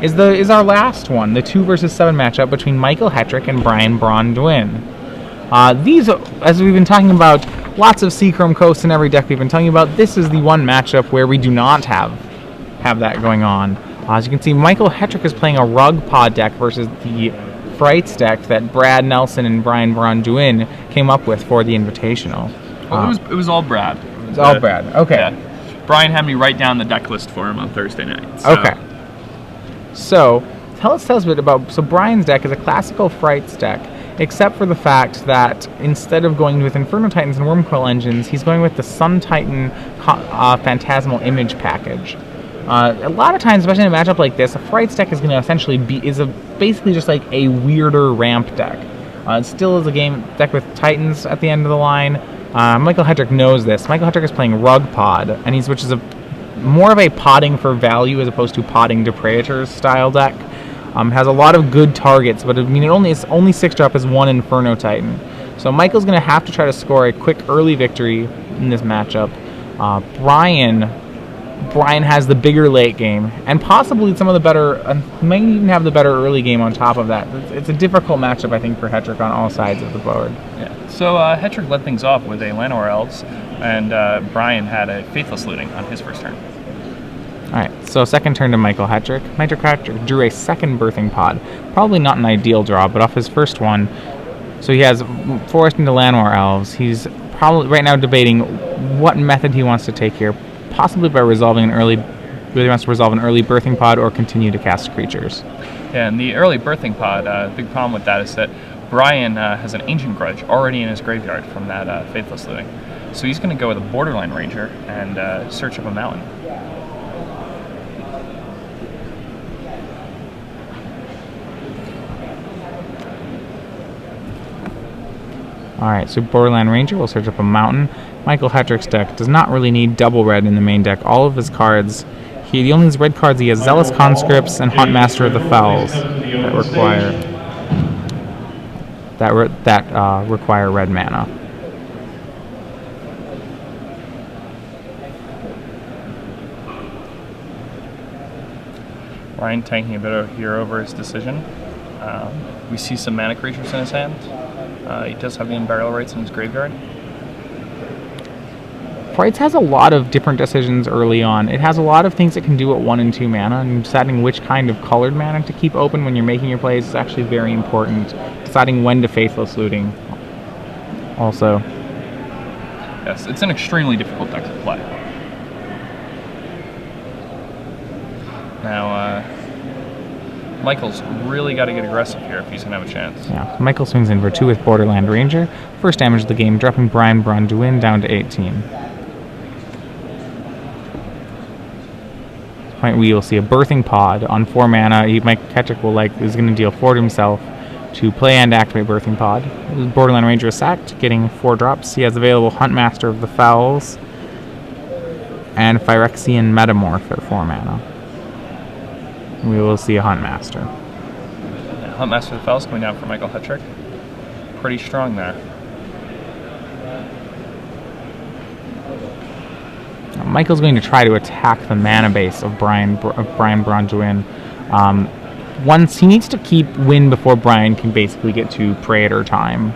is our last one, the 2 versus 7 matchup between Michael Hetrick and Braun-Duin. These, as we've been talking about, lots of Seachrome Coast in every deck we've been telling you about. This is the one matchup where we do not have that going on. As you can see, Michael Hetrick is playing a Rug Pod deck versus the Frights deck that Brad Nelson and Brian Braun-Duin came up with for the Invitational. Well, it was all Brad. It was all Brad. Okay. Yeah. Brian had me write down the deck list for him on Thursday night. So. Okay. So, tell us a bit about... So, Brian's deck is a classical Frights deck, except for the fact that instead of going with Inferno Titans and Wormcoil engines, he's going with the Sun Titan Phantasmal Image package. A lot of times, especially in a matchup like this, a Frights deck is going to essentially be... basically just like a weirder ramp deck. It still is a deck with Titans at the end of the line. Michael Hetrick knows this. Michael Hetrick is playing Rug Pod, and which is more of a podding for value as opposed to podding Depredators style deck. Has a lot of good targets, but I mean its only 6-drop is 1 Inferno Titan. So Michael's going to have to try to score a quick early victory in this matchup. Brian has the bigger late game, and possibly some of the better, might even have the better early game on top of that. It's a difficult matchup, I think, for Hetrick on all sides of the board. Yeah. So Hetrick led things off with a Llanowar Elves, and Brian had a Faithless Looting on his first turn. Alright, so second turn to Michael Hetrick. Michael Hetrick drew a second Birthing Pod. Probably not an ideal draw, but off his first one, so he has Forest into Llanowar Elves. He's probably right now debating what method he wants to take here. Possibly by resolving whether he wants to resolve an early Birthing Pod or continue to cast creatures. Yeah, and the early Birthing Pod, the big problem with that is that Brian has an Ancient Grudge already in his graveyard from that Faithless Looting. So he's going to go with a Borderline Ranger and search up a mountain. Alright, so Borderline Ranger will search up a mountain. Michael Hetrick's deck does not really need double red in the main deck. All of his cards, the only red cards he has Zealous Conscripts and Huntmaster of the Fells that require red mana. Brian tanking a bit of here over his decision. We see some mana creatures in his hand. He does have the Unburial Rites in his graveyard. Frights has a lot of different decisions early on. It has a lot of things it can do at 1 and 2 mana, and deciding which kind of colored mana to keep open when you're making your plays is actually very important. Deciding when to Faithless Looting also. Yes, it's an extremely difficult deck to play. Now, Michael's really got to get aggressive here if he's going to have a chance. Yeah, Michael swings in for 2 with Borderland Ranger. First damage of the game, dropping Brian Braun-Duin down to 18. Point we will see a Birthing Pod on 4 mana. Mike Hetrick is going to deal 4 to himself to play and activate Birthing Pod. Borderland Ranger is sacked, getting 4 drops. He has available Huntmaster of the Fells and Phyrexian Metamorph at 4 mana. We will see a Huntmaster. Yeah, Huntmaster of the Fells coming down for Michael Hetrick. Pretty strong there. Michael's going to try to attack the mana base of Brian Braun-Duin. Once he needs to keep win before Brian can basically get to Praetor time.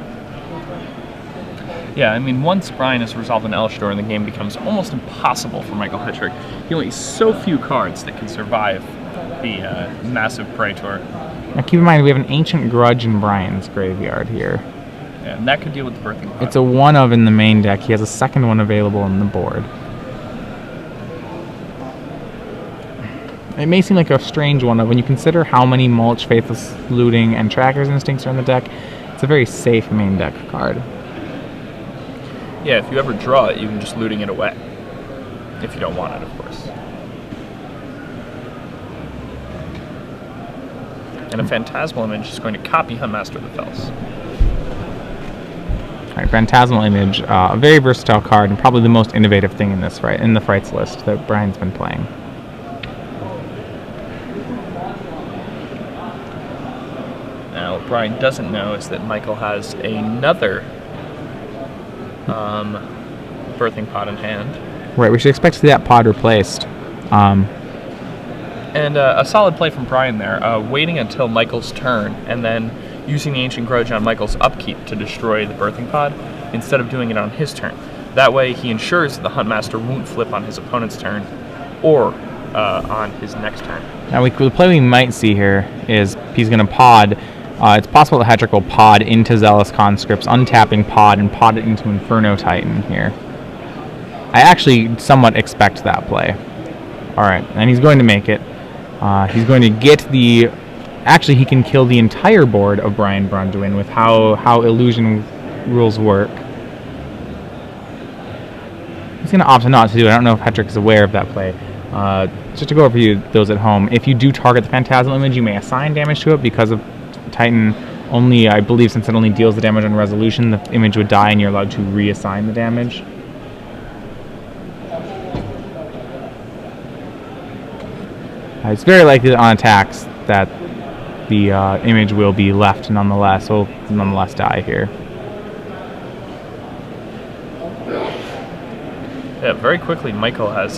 Yeah, I mean, once Brian has resolved an Elshtor, the game becomes almost impossible for Michael Hetrick. He only has so few cards that can survive the massive Praetor. Now keep in mind, we have an Ancient Grudge in Brian's graveyard here. Yeah, and that could deal with the Birthing Pod. It's a 1-of in the main deck. He has a second one available on the board. It may seem like a strange 1-of when you consider how many Mulch, Faithless Looting, and Tracker's Instincts are in the deck. It's a very safe main deck card. Yeah, if you ever draw it, you can just looting it away. If you don't want it, of course. And a Phantasmal Image is going to copy Huntmaster of the Fells. Alright, Phantasmal Image, a very versatile card and probably the most innovative thing in the Frights list that Brian's been playing. Now, what Brian doesn't know is that Michael has another Birthing Pod in hand. Right, we should expect to see that pod replaced. And a solid play from Brian there, waiting until Michael's turn and then using the Ancient Grudge on Michael's upkeep to destroy the Birthing Pod instead of doing it on his turn. That way he ensures that the Huntmaster won't flip on his opponent's turn or on his next turn. Now the play we might see here is he's going to pod. It's possible that Hetrick will pod into Zealous Conscripts, untapping pod, and pod it into Inferno Titan here. I actually somewhat expect that play. Alright, and he's going to make it. He's going to get the... Actually, he can kill the entire board of Braun-Duin with how illusion rules work. He's going to opt not to do it. I don't know if Hetrick is aware of that play. Just to go over you those at home, if you do target the Phantasmal image, you may assign damage to it because of Titan only, I believe, since it only deals the damage on resolution, the image would die and you're allowed to reassign the damage. It's very likely that on attacks that the image will be left nonetheless. Will nonetheless die here. Yeah, very quickly Michael has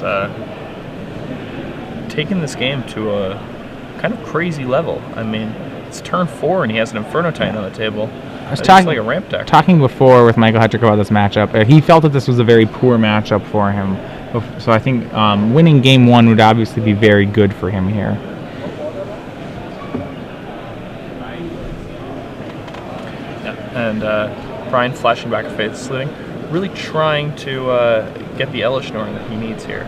taken this game to a kind of crazy level. I mean, it's turn 4 and he has an Inferno Titan on the table. I was talking like a ramp deck. Talking before with Michael Hetrick about this matchup. He felt that this was a very poor matchup for him. So I think winning game 1 would obviously be very good for him here. Yeah, and Brian flashing back a Faithless Looting, really trying to get the Elishnorn that he needs here.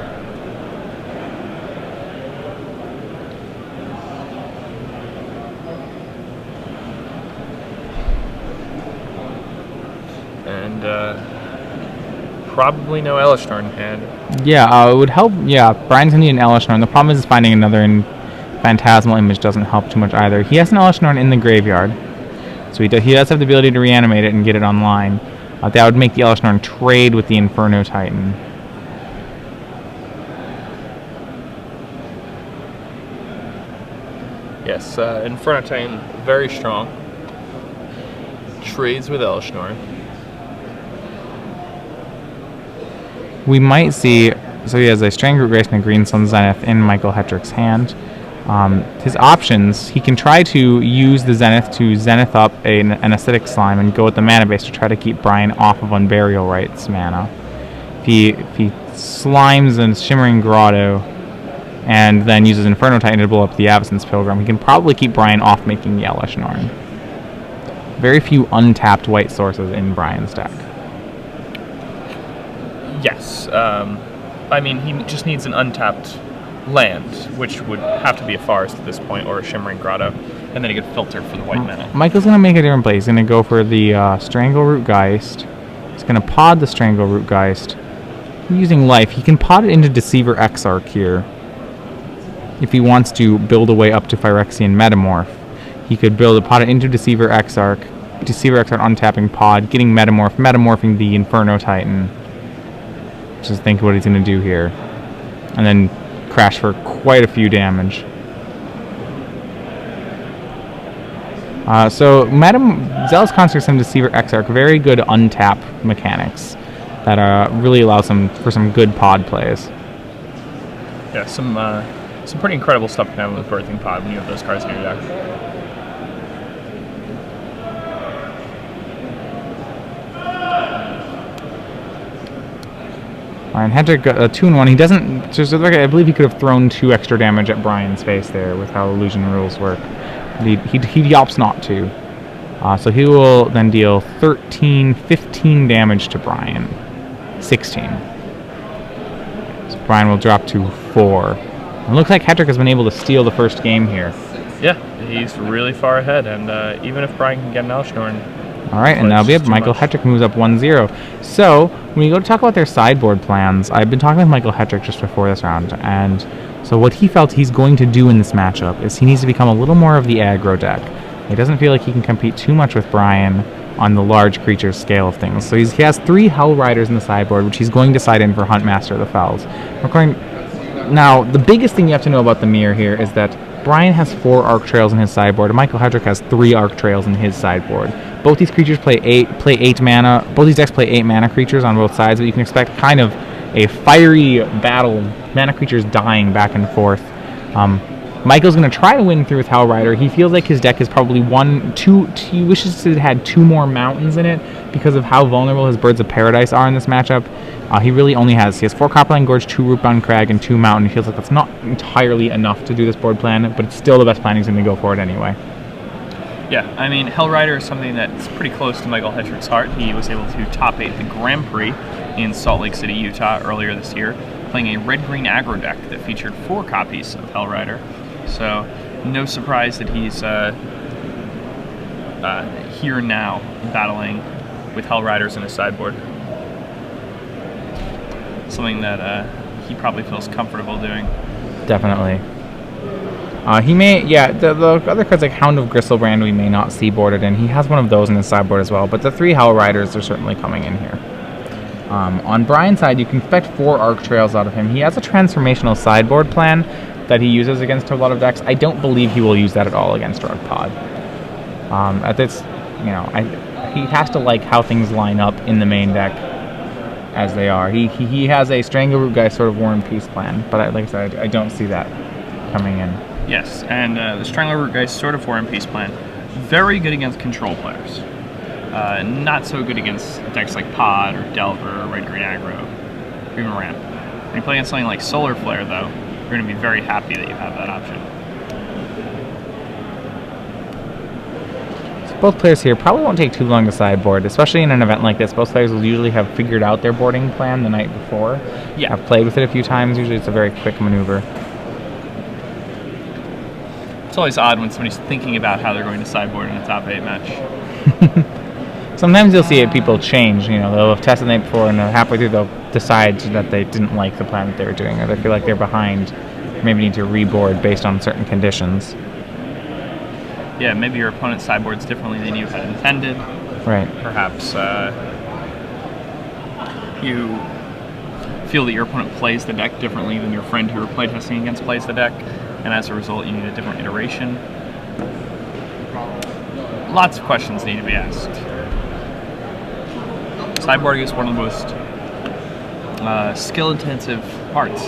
And probably no Elishnorn in hand. Yeah, it would help. Yeah, Brian's gonna need an Elishnorn. The problem is finding another Phantasmal image doesn't help too much either. He has an Elishnorn in the graveyard, so he does have the ability to reanimate it and get it online. That would make the Elishnorn trade with the Inferno Titan. Yes, Inferno Titan, very strong. Trades with Elishnorn. We might see, so he has a Strangled Grace and a Green Sun Zenith in Michael Hetrick's hand. His options, he can try to use the Zenith to Zenith up an Acidic Slime and go with the mana base to try to keep Brian off of Unburial Rites mana. If he slimes a Shimmering Grotto and then uses Inferno Titan to blow up the Avacyn's Pilgrim, he can probably keep Brian off making the Elishnorn. Very few untapped white sources in Brian's deck. Yes. I mean, he just needs an untapped land, which would have to be a forest at this point, or a Shimmering Grotto, and then he could filter for the white mana. Michael's going to make a different play. He's going to go for the Strangleroot Geist. He's going to pod the Strangleroot Geist. Using life, he can pod it into Deceiver Exarch here. If he wants to build a way up to Phyrexian Metamorph, he could pod it into Deceiver Exarch untapping pod, getting metamorphing the Inferno Titan. Just think what he's going to do here. And then crash for quite a few damage. So Zealous Conscripts and Deceiver Exarch, very good untap mechanics that really allows him for some good pod plays. Yeah, some pretty incredible stuff can happen with Birthing Pod when you have those cards in your deck. And Hetrick 2-1. He doesn't. Just I believe he could have thrown 2 extra damage at Brian's face there with how illusion rules work. He opts not to. So he will then deal 15 damage to Brian. 16. So Brian will drop to 4. It looks like Hetrick has been able to steal the first game here. Yeah, he's really far ahead, and even if Brian can get an Elishnorn. Alright, and now we have Michael Hetrick moves up 1-0. So, when you go to talk about their sideboard plans, I've been talking with Michael Hetrick just before this round, and so what he felt he's going to do in this matchup is he needs to become a little more of the aggro deck. He doesn't feel like he can compete too much with Brian on the large creature scale of things. So he has 3 Hell Riders in the sideboard, which he's going to side in for Huntmaster of the Fells. Now, the biggest thing you have to know about the mirror here is that Brian has 4 Arc Trails in his sideboard, and Michael Hetrick has 3 Arc Trails in his sideboard. Both these creatures play 8 mana. Both these decks play 8 mana creatures on both sides, but you can expect kind of a fiery battle, mana creatures dying back and forth. Michael's going to try to win through with Hellrider. He feels like his deck is probably he wishes it had 2 more mountains in it because of how vulnerable his Birds of Paradise are in this matchup. He has 4 Copperline Gorge, 2 Rootbound Crag, and 2 Mountain. He feels like that's not entirely enough to do this board plan, but it's still the best plan. He's going to go for it anyway. Yeah, I mean, Hellrider is something that's pretty close to Michael Hetrick's heart. He was able to top 8 the Grand Prix in Salt Lake City, Utah earlier this year, playing a red-green aggro deck that featured 4 copies of Hellrider. So, no surprise that he's here now battling with Hellriders in his sideboard. Something that he probably feels comfortable doing. Definitely. The other cards like Hound of Gristlebrand we may not see boarded in. He has one of those in his sideboard as well, but the 3 Hellriders are certainly coming in here. On Brian's side, you can expect 4 Arc Trails out of him. He has a transformational sideboard plan that he uses against a lot of decks. I don't believe he will use that at all against Rogue Pod. He has to like how things line up in the main deck as they are. He has a Strangleroot Guy sort of War and Peace plan, but like I said, I don't see that coming in. Yes, and the Strangleroot Guy's sort of War and Peace plan, very good against control players. Not so good against decks like Pod or Delver or Red Green Aggro, or even Ramp. When you play against something like Solar Flare, though, you're going to be very happy that you have that option. So both players here probably won't take too long to sideboard, especially in an event like this. Both players will usually have figured out their boarding plan the night before. Yeah. Have played with it a few times. Usually it's a very quick maneuver. It's always odd when somebody's thinking about how they're going to sideboard in a top 8 match. Sometimes you'll see people change. They'll have tested the night before, and halfway through they'll decide that they didn't like the plan that they were doing, or they feel like they're behind, maybe need to reboard based on certain conditions. Yeah, maybe your opponent sideboards differently than you had intended. Right. Perhaps you feel that your opponent plays the deck differently than your friend who you're playtesting against plays the deck, and as a result you need a different iteration. Lots of questions need to be asked. Sideboarding is one of the most skill-intensive parts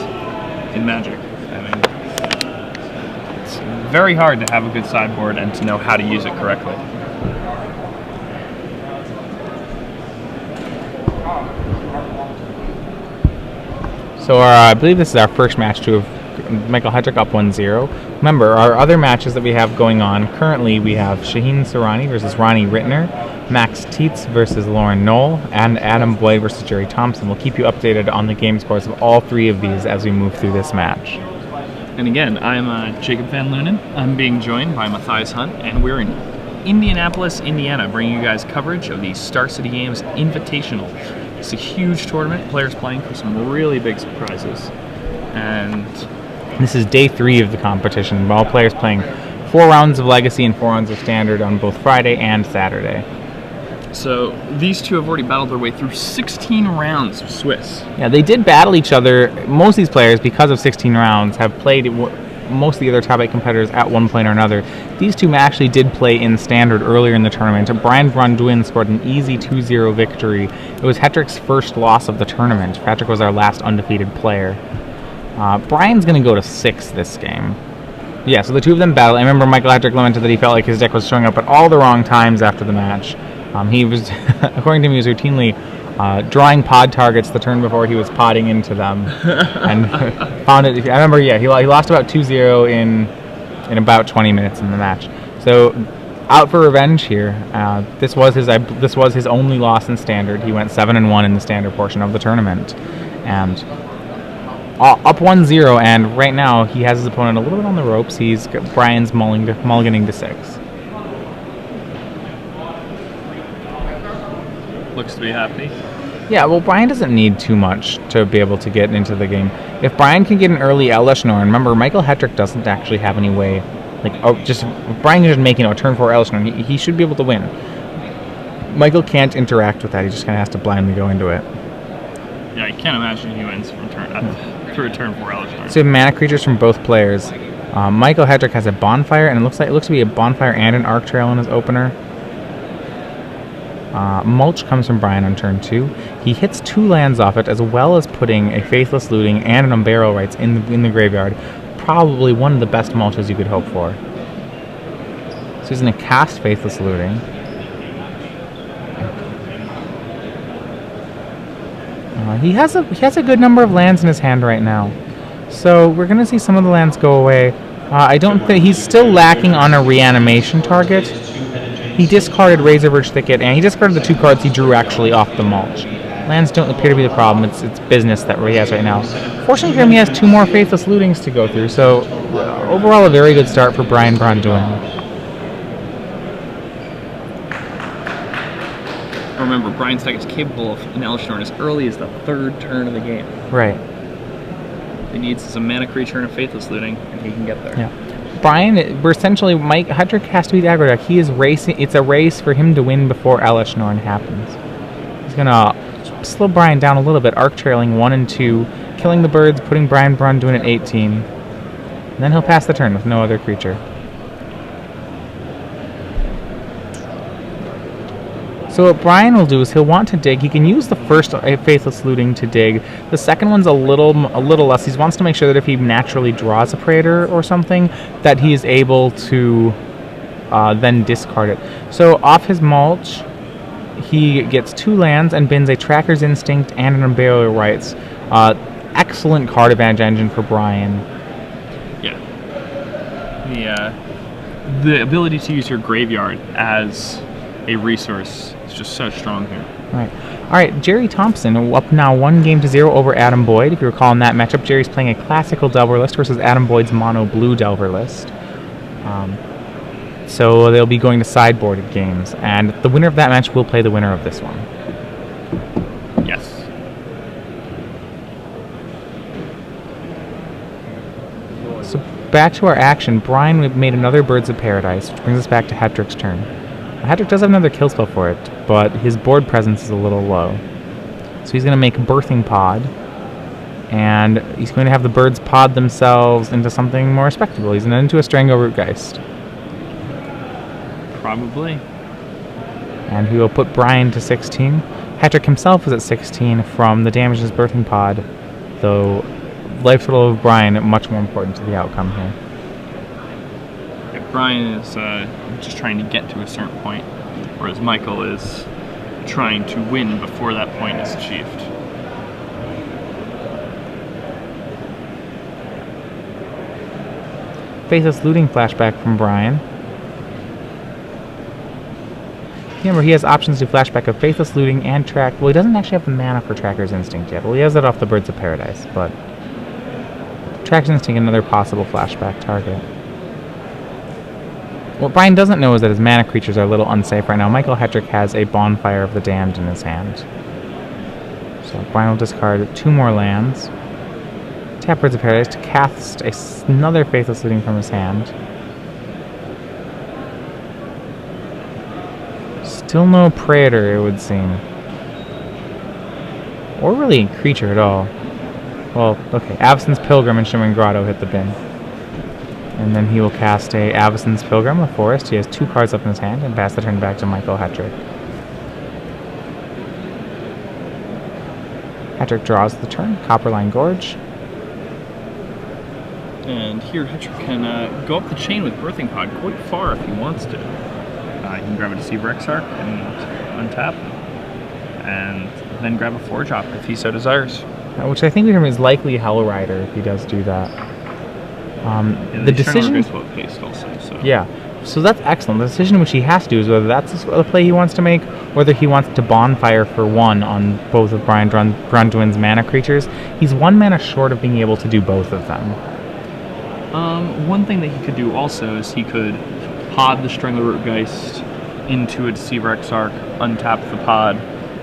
in Magic. I mean, it's very hard to have a good sideboard and to know how to use it correctly. So I believe this is our first match to have Michael Hetrick up 1-0. Remember, our other matches that we have going on, currently we have Shaheen Sarani versus Ronnie Rittner, Max Tietz versus Lauren Knoll, and Adam Boyd versus Jerry Thompson. We'll keep you updated on the game scores of all 3 of these as we move through this match. And again, I'm Jacob Van Lunen. I'm being joined by Matthias Hunt, and we're in Indianapolis, Indiana, bringing you guys coverage of the Star City Games Invitational. It's a huge tournament, players playing for some really big surprises. And this is day 3 of the competition. All players playing 4 rounds of Legacy and 4 rounds of Standard on both Friday and Saturday. So these two have already battled their way through 16 rounds of Swiss. Yeah, they did battle each other. Most of these players, because of 16 rounds, have played most of the other top 8 competitors at one point or another. These two actually did play in Standard earlier in the tournament. Braun-Duin scored an easy 2-0 victory. It was Hetrick's first loss of the tournament. Patrick was our last undefeated player. Brian's going to go to 6 this game. Yeah, so the two of them battle. I remember Michael Hetrick lamented that he felt like his deck was showing up at all the wrong times after the match. He was, according to him, he was routinely drawing pod targets the turn before he was podding into them. And found it. I remember, yeah, he lost about 2-0 in about 20 minutes in the match. So out for revenge here. This was his only loss in Standard. He went 7-1 in the Standard portion of the tournament. And up 1-0, and right now he has his opponent a little bit on the ropes. Brian's mulliganing to 6. Looks to be happy. Yeah, well, Brian doesn't need too much to be able to get into the game. If Brian can get an early Elishnorn, remember, Michael Hetrick doesn't actually have any way. If Brian is just making a turn 4 Elishnorn, he should be able to win. Michael can't interact with that. He just kind of has to blindly go into it. Yeah, I can't imagine he wins from through a turn 4 Elishnorn. So mana creatures from both players. Michael Hetrick has a Bonfire, and it looks to be a Bonfire and an Arc Trail in his opener. Mulch comes from Brian on turn 2. He hits 2 lands off it, as well as putting a Faithless Looting and an Unbarrow Rights in the graveyard, probably one of the best mulches you could hope for. So he's going to cast Faithless Looting. He has a good number of lands in his hand right now. So we're going to see some of the lands go away. I don't think he's still lacking on a reanimation target. He discarded Razorverge Thicket, and he discarded the 2 cards he drew actually off the mulch. Lands don't appear to be the problem. It's business that he has right now. Fortunately for him, he has 2 more Faithless Lootings to go through. So overall, a very good start for Brian Braun-Duin. Remember, Brian's deck is capable of an Elishnorn as early as the 3rd turn of the game. Right. He needs some mana creature and a Faithless Looting, and he can get there. Yeah. Brian, we're essentially, Hetrick has to be the aggro deck. He is racing. It's a race for him to win before Elishnorn happens. He's going to slow Brian down a little bit, arc trailing 1 and 2, killing the birds, putting Brian Braun-Duin at 18. And then he'll pass the turn with no other creature. So what Brian will do is he'll want to dig. He can use the first Faithless Looting to dig. The second one's a little less. He wants to make sure that if he naturally draws a Praetor or something, that he is able to then discard it. So off his mulch, he gets 2 lands and bins a Tracker's Instinct and an Unburial Rites. Excellent card advantage engine for Brian. Yeah. The ability to use your graveyard as a resource is just so strong here. All right, Jerry Thompson up now 1-0 over Adam Boyd. If you recall in that matchup, Jerry's playing a classical Delver list versus Adam Boyd's mono blue Delver list. So they'll be going to sideboarded games, and the winner of that match will play the winner of this one. Yes. So back to our action. Brian made another Birds of Paradise, which brings us back to Hetrick's turn. Hetrick does have another kill spell for it, but his board presence is a little low. So he's going to make Birthing Pod, and he's going to have the birds pod themselves into something more respectable. He's into a Strangleroot Geist. Probably. And he will put Brian to 16. Hetrick himself is at 16 from the damage in his Birthing Pod, though life total of Brian much more important to the outcome here. Brian is just trying to get to a certain point, whereas Michael is trying to win before that point is achieved. Faithless Looting flashback from Brian. Remember, he has options to flashback of Faithless Looting and Track. Well, he doesn't actually have the mana for Tracker's Instinct yet. Well, he has that off the Birds of Paradise, but Tracker's Instinct, another possible flashback target. What Brian doesn't know is that his mana creatures are a little unsafe right now. Michael Hetrick has a Bonfire of the Damned in his hand. So Brian will discard 2 more lands. Tap Birds of Paradise to cast another Faithless Looting from his hand. Still no Praetor, it would seem. Or really creature at all. Well, okay. Avacyn's Pilgrim and Shimmering Grotto hit the bin. And then he will cast a Avacyn's Pilgrim, a forest. He has 2 cards up in his hand, and pass the turn back to Michael Hetrick. Hetrick draws the turn, Copperline Gorge. And here Hetrick can go up the chain with Birthing Pod quite far if he wants to. He can grab a Deceiver Exarch and untap, and then grab a Forge Hop if he so desires. Which I think is likely Hell Rider if he does do that. The decision paste also, so. Yeah, so that's excellent. The decision which he has to do is whether that's the play he wants to make, or whether he wants to Bonfire for 1 on both of Brian Braun-Duin's mana creatures. He's 1 mana short of being able to do both of them. One thing that he could do also is he could pod the Strangleroot Geist into a Deceiver Exarch, untap the pod,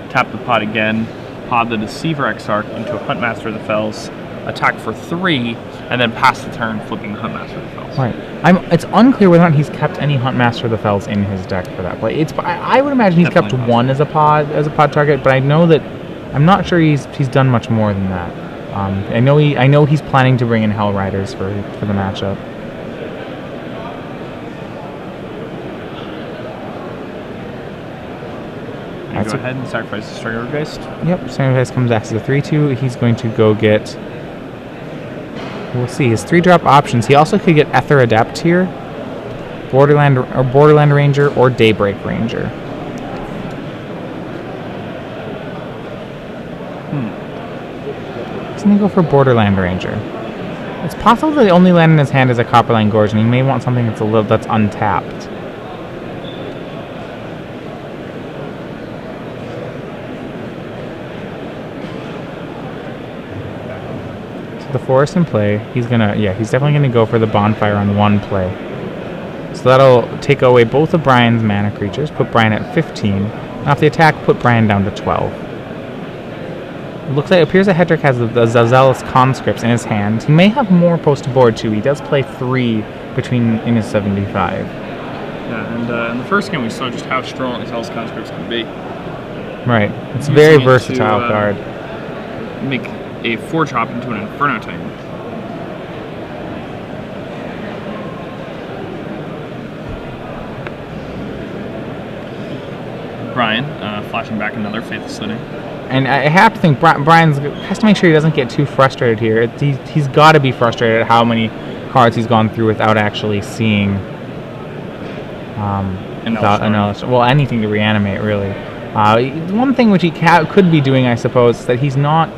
tap the pod again, pod the Deceiver Exarch into a Huntmaster of the Fells, attack for 3, and then pass the turn flipping the Huntmaster of the Fells. Right. It's unclear whether or not he's kept any Huntmaster of the Fells in his deck for that play. I would imagine he's Definitely kept 1 as a pod target, but I'm not sure he's done much more than that. I know he's planning to bring in Hell Riders for the matchup. Go ahead and sacrifice the Strangleroot Geist. Yep, Strangleroot Geist comes back as a 3/2. He's going to go get We'll see. His 3-drop options. He also could get Ether Adept here, Borderland Ranger, or Daybreak Ranger. He's gonna go for Borderland Ranger. It's possible that the only land in his hand is a Copperline Gorge, and he may want something that's untapped. The forest in play, he's definitely gonna go for the bonfire on 1 play. So that'll take away both of Brian's mana creatures, put Brian at 15, and off the attack, put Brian down to 12. It appears that Hetrick has the Zealous Conscripts in his hand. He may have more post to board too. He does play 3 in his 75. Yeah, and in the first game we saw just how strong Zealous Conscripts can be. Right, it's a very versatile card. Make a 4-drop into an Inferno Titan. Brian, flashing back another Faithless Looting. And I have to think Brian has to make sure he doesn't get too frustrated here. He's got to be frustrated at how many cards he's gone through without actually seeing anything to reanimate, really. One thing which he could be doing, I suppose, is that he's not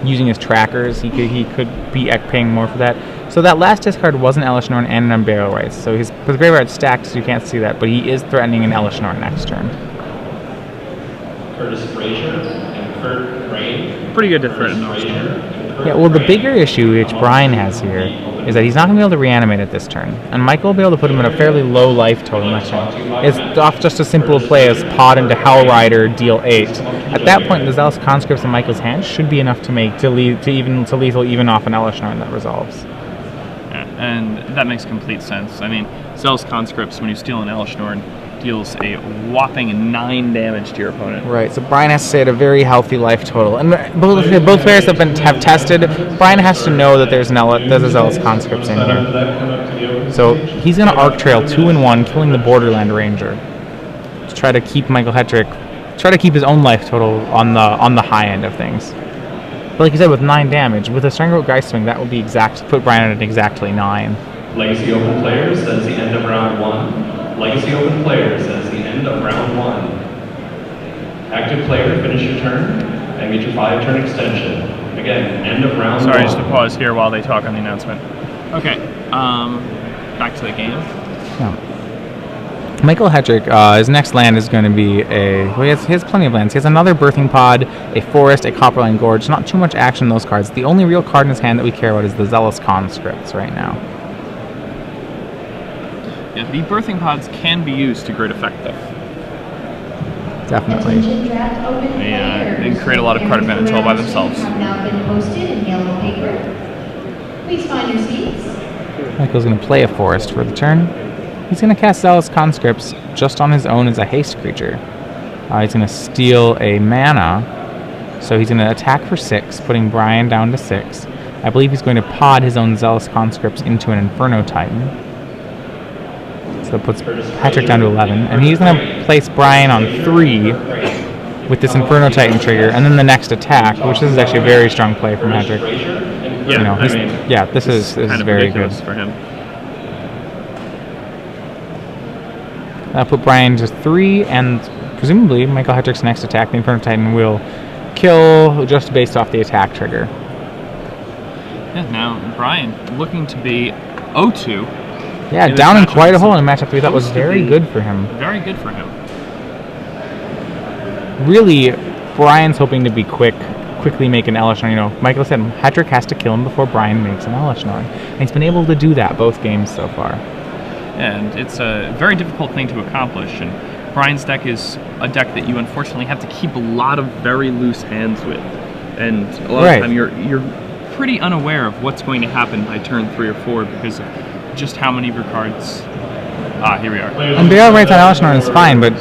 using his trackers. He could be paying more for that. So that last discard was an Elesh Norn and an Unburial Rites. So his graveyard stacked, so you can't see that, but he is threatening an Elesh Norn next turn. Curtis Frazier and Kurt Crane. Pretty good to threaten Elesh Norn. Yeah, well, the bigger issue which Brian has here is that he's not going to be able to reanimate it this turn. And Michael will be able to put him at a fairly low life total next turn. It's off just a simple play as Pod into Howl Rider, deal 8. At that point, the Zealous Conscripts in Michael's hand should be enough to lethal even off an Elesh Norn that resolves. Yeah, and that makes complete sense. I mean, Zealous Conscripts, when you steal an Elesh Norn, deals a whopping 9 damage to your opponent. Right, so Brian has to stay at a very healthy life total. And both players have tested. Brian has to know that there's a Zealous Conscripts in here. So he's going to Arc Trail 2 and 1, killing the Borderland Ranger to try to keep Michael Hetrick, try to keep his own life total on the high end of things. But like you said, with 9 damage, with a Strangleroot Geistswing, that would be put Brian at exactly 9. Legacy Open players, that's the end of round 1. Legacy Open players, that's the end of round 1. Active player, finish your turn, and get your 5-turn extension. Again, end of round 1. Sorry, just to pause here while they talk on the announcement. Okay, back to the game. Yeah. Michael Hetrick, his next land is going to be he has plenty of lands. He has another Birthing Pod, a Forest, a Copperline Gorge. Not too much action in those cards. The only real card in his hand that we care about is the Zealous Conscripts right now. Yeah, the Birthing Pods can be used to great effect, though. Definitely. They create a lot of card advantage all by themselves. Have now been posted in yellow paper. Please find your seats. Michael's going to play a Forest for the turn. He's going to cast Zealous Conscripts just on his own as a haste creature. He's going to steal a mana, so he's going to attack for 6, putting Brian down to 6. I believe he's going to pod his own Zealous Conscripts into an Inferno Titan. So that puts Hetrick down to 11. And he's going to place Brian on 3 with this Inferno Titan trigger, and then the next attack, which is actually a very strong play from Hetrick. Yeah, this is very good for him. That'll put Brian to 3, and presumably Michael Hetrick's next attack, the Inferno Titan, will kill just based off the attack trigger. Yeah, now Brian looking to be 0-2. Yeah, down in quite a hole in a matchup that we thought was very good for him. Very good for him. Really, Brian's hoping to be quickly make an Elesh Norn. Michael said Hetrick has to kill him before Brian makes an Elesh Norn. And he's been able to do that both games so far. And it's a very difficult thing to accomplish, and Brian's deck is a deck that you unfortunately have to keep a lot of very loose hands with, and a lot of the time you're pretty unaware of what's going to happen by turn 3 or 4 because of just how many of your cards. Here we are. And Burial Rites on Elesh Norn is fine, but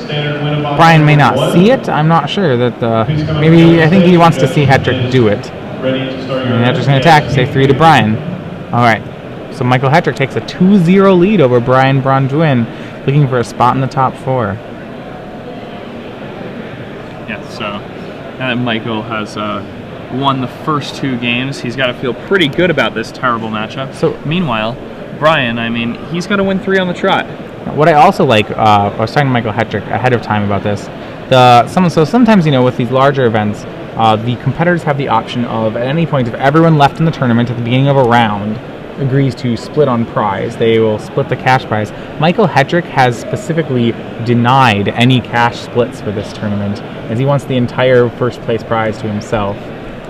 Brian may not see it. I'm not sure that I think he wants to see Hetrick do it. And Hetrick's going to attack, say 3 to Brian. Alright. So Michael Hetrick takes a 2-0 lead over Brian Braun-Duin, looking for a spot in the top 4. Yeah, so Michael has won the first 2 games. He's got to feel pretty good about this terrible matchup. So meanwhile, Brian, I mean, he's got to win 3 on the trot. what I also like, I was talking to Michael Hetrick ahead of time about this. So sometimes, with these larger events, the competitors have the option of, at any point, if everyone left in the tournament at the beginning of a round agrees to split on prize, they will split the cash prize. Michael Hetrick has specifically denied any cash splits for this tournament, as he wants the entire first place prize to himself.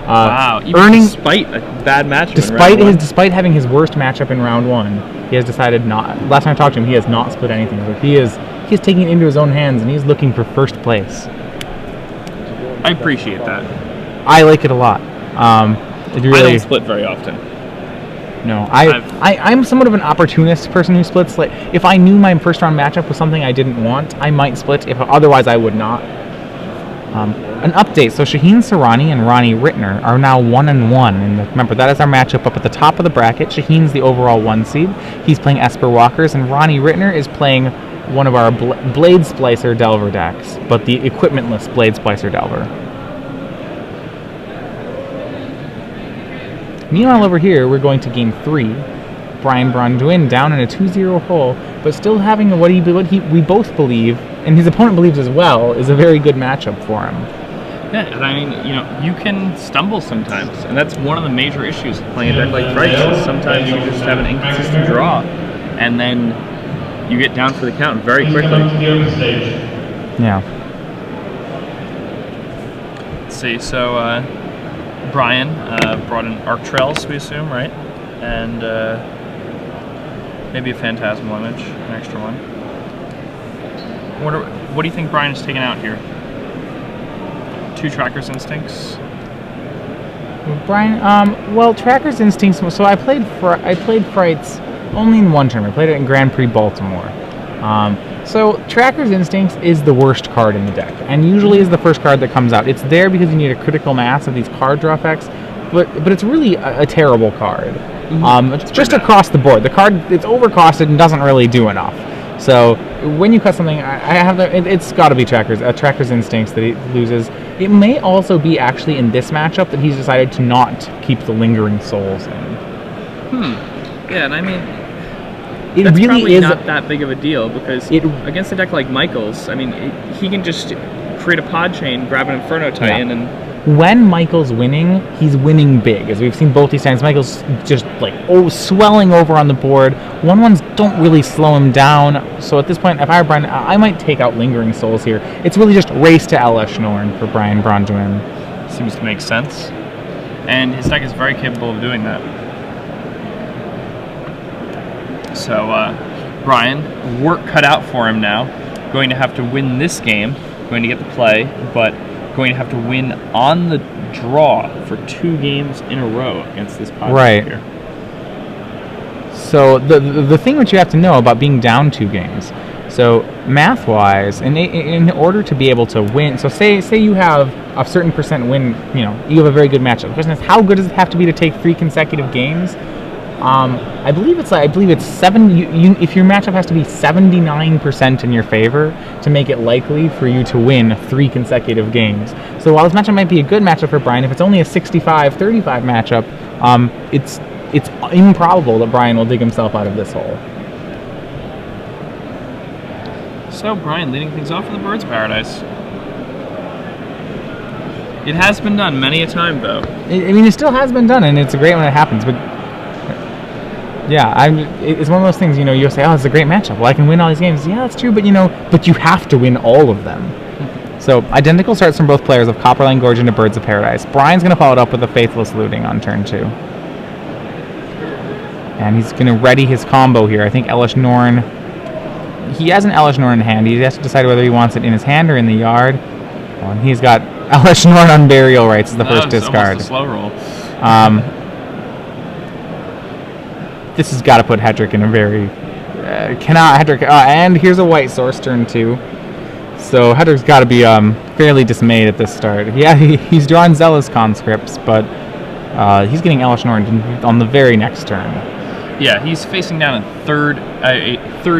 Wow! Even despite a bad matchup, despite having his worst matchup in round 1, he has decided not. Last time I talked to him, he has not split anything. But he is taking it into his own hands, and he's looking for first place. I appreciate that. I like it a lot. I don't split very often. No, I'm somewhat of an opportunist person who splits. Like, if I knew my first round matchup was something I didn't want, I might split. Otherwise, I would not. An update. So Shaheen Sarani and Ronnie Rittner are now 1-1. And remember, that is our matchup up at the top of the bracket. Shaheen's the overall 1 seed. He's playing Esper Walkers, and Ronnie Rittner is playing one of our Blade Splicer Delver decks, but the equipmentless Blade Splicer Delver. Meanwhile, over here, we're going to game 3. Brian Braun-Duin down in a 2-0 hole, but still having what we both believe, and his opponent believes as well, is a very good matchup for him. Yeah, and I mean, you can stumble sometimes, and that's one of the major issues of playing a deck like Hetrick. Sometimes you just have an inconsistent draw, and then you get down for the count very quickly. Yeah. Let's see, so Brian brought in Arc Trails, we assume, right? And maybe a Phantasmal Image, an extra one. What do you think Brian is taking out here? 2 Tracker's Instincts? Brian, well, Tracker's Instincts, so I played Frights only in one tournament. I played it in Grand Prix Baltimore. So Tracker's Instincts is the worst card in the deck, and usually is the first card that comes out. It's there because you need a critical mass of these card draw effects, but it's really a terrible card. Just across the board. The card, it's overcosted and doesn't really do enough. So when you cut something, it's got to be Tracker's Instincts that he loses. It may also be actually in this matchup that he's decided to not keep the Lingering Souls in. Yeah, and I mean, that's really probably not that big of a deal, because against a deck like Michael's, I mean, he can just create a pod chain, grab an Inferno Titan, and when Michael's winning, he's winning big. As we've seen both these times, Michael's just swelling over on the board. 1/1s don't really slow him down. So at this point, if I were Brian, I might take out Lingering Souls here. It's really just race to Elesh Norn for Brian Braun-Duin. Seems to make sense. And his deck is very capable of doing that. So Brian, work cut out for him now. Going to have to win this game. Going to get the play, but going to have to win on the draw for 2 games in a row against this podcast right here. So the thing that you have to know about being down 2 games, so math-wise, in order to be able to win, so say you have a certain percent win, you have a very good matchup. The question is, how good does it have to be to take 3 consecutive games? I believe it's 7. If your matchup has to be 79% in your favor to make it likely for you to win 3 consecutive games. So while this matchup might be a good matchup for Brian, if it's only a 65-35 matchup, it's improbable that Brian will dig himself out of this hole. So Brian leading things off in the Bird's Paradise. It has been done many a time, though. It still has been done, and it's great when it happens, but yeah, it's one of those things, you'll say, oh, it's a great matchup. Well, I can win all these games. Yeah, that's true, but you have to win all of them. So, identical starts from both players of Copperline Gorge into Birds of Paradise. Brian's going to follow it up with a Faithless Looting on turn 2. And he's going to ready his combo here. I think Elesh Norn, he has an Elesh Norn in hand. He has to decide whether he wants it in his hand or in the yard. Oh, and he's got Elesh Norn on Burial Rites as the first discard. Almost a slow roll. This has got to put Hetrick in a very... Hetrick... and here's a white source, turn 2. So Hetrick's got to be fairly dismayed at this start. Yeah, he's drawn Zealous Conscripts, but he's getting Elesh Norn on the very next turn. Yeah, he's facing down a third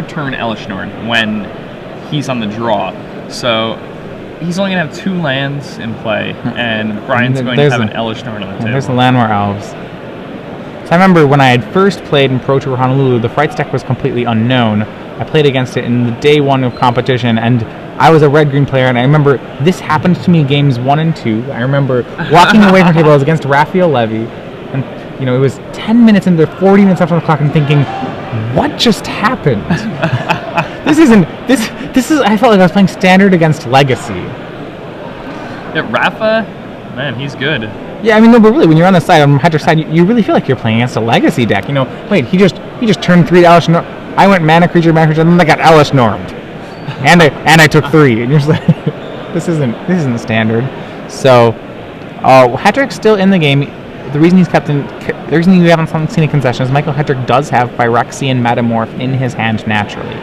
turn Elesh Norn when he's on the draw. So he's only going to have 2 lands in play, and Brian's going to have an Elesh Norn on the table. There's the Landmore Elves. So I remember when I had first played in Pro Tour Honolulu, the Frights deck was completely unknown. I played against it in the day 1 of competition, and I was a red-green player, and I remember this happened to me games 1 and 2. I remember walking away from the table. I was against Raphael Levy, and it was 10 minutes into 40 minutes after the clock, and thinking, what just happened? This is. I felt like I was playing Standard against Legacy. Yeah, Rafa, man, he's good. Yeah, I mean, no, but really, when you're on the side, on Hetrick's side, you really feel like you're playing against a Legacy deck. Wait, he just turned 3 to Elesh Norm. I went mana creature, and then I got Elesh Normed, and I took 3, and you're just like, this isn't Standard. So, Hetrick's still in the game. The reason he's kept in, the reason you haven't seen a concession is Michael Hetrick does have Phyrexian Metamorph in his hand naturally.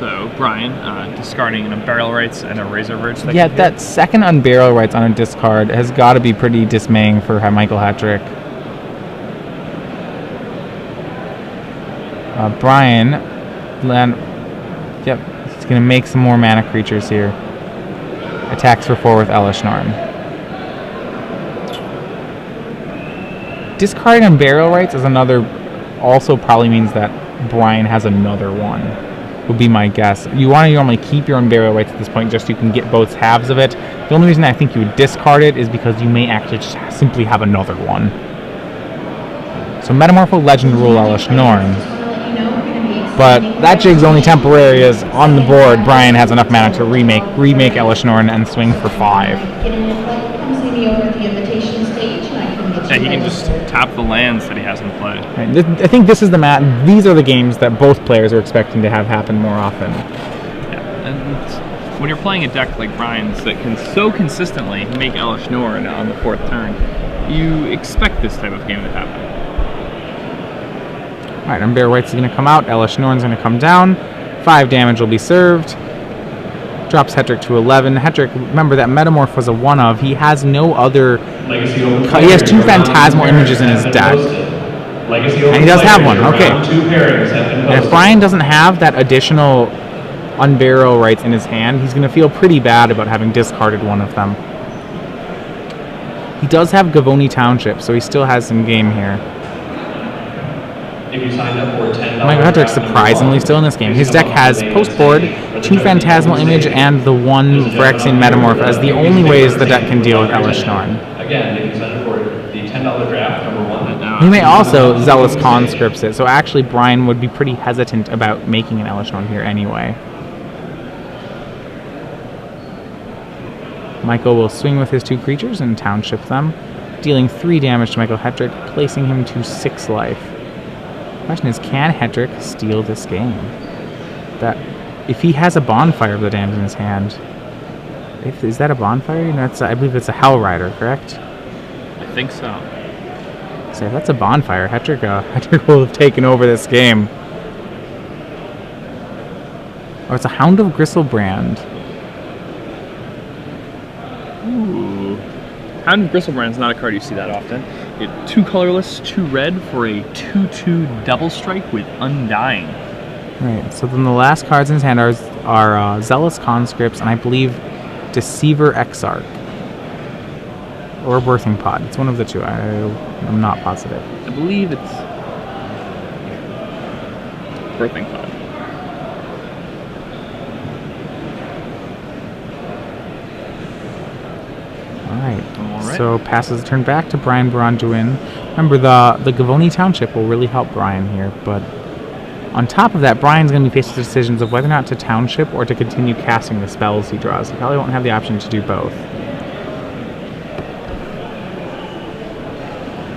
So Brian discarding a Burial Rites and a Razor Verge. Yeah, that second Unburial Rites on a discard has got to be pretty dismaying for Michael Hetrick. Brian, yep, he's going to make some more mana creatures here. Attacks for 4 with Elesh Norn. Discarding Unburial Rites is another, also probably means that Brian has another one, would be my guess. You want to normally keep your Unburial Rites at this point just so you can get both halves of it. The only reason I think you would discard it is because you may actually just simply have another one. So Metamorpho Legend rule Elesh Norn. But that jig's only temporary, as on the board, Brian has enough mana to remake Elesh Norn and swing for 5. Yeah, he can just tap the lands that he has in play. Right. I think this is these are the games that both players are expecting to have happen more often. Yeah, and when you're playing a deck like Brian's that can so consistently make Elesh Norn on the 4th turn, you expect this type of game to happen. Alright, Unburial Rites is going to come out. Elesh Norn's going to come down. 5 damage will be served. Drops Hetrick to 11. Hetrick, remember that Metamorph was a one of. He has no other. He has 2 Phantasmal Images in his deck. And he does have one. Okay. And if Brian doesn't have that additional Unburial Rites in his hand, he's going to feel pretty bad about having discarded one of them. He does have Gavoni Township, so he still has some game here. If you signed up for $10, Michael Hetrick's surprisingly still in this game. His deck has post-board, 2 Phantasmal Image, and the 1 Phyrexian Metamorph as the only ways the deck can deal with Elesh Norn. Again, if you signed up for the $10 draft, number 1. He may also Zealous Conscripts it, so actually Brian would be pretty hesitant about making an Elesh Norn here anyway. Michael will swing with his 2 creatures and township them, dealing 3 damage to Michael Hetrick, placing him to 6 life. The question is, can Hetrick steal this game? That if he has a Bonfire of the Damned in his hand, is that a Bonfire? I believe it's a Hell Rider, correct? I think so. So if that's a Bonfire, Hetrick will have taken over this game. Oh, it's a Hound of Gristlebrand. Ooh. Hound of Gristlebrand's not a card you see that often. Get 2 colorless, 2 red for a 2/2 double strike with Undying. Right, so then the last cards in his hand are Zealous Conscripts and I believe Deceiver Exarch. Or Birthing Pod. It's one of the 2. I'm not positive. I believe it's Birthing Pod. Alright. So passes the turn back to Brian Braun-Duin. Remember, the Gavoni Township will really help Brian here, but on top of that, Brian's going to be faced with decisions of whether or not to township or to continue casting the spells he draws. He probably won't have the option to do both.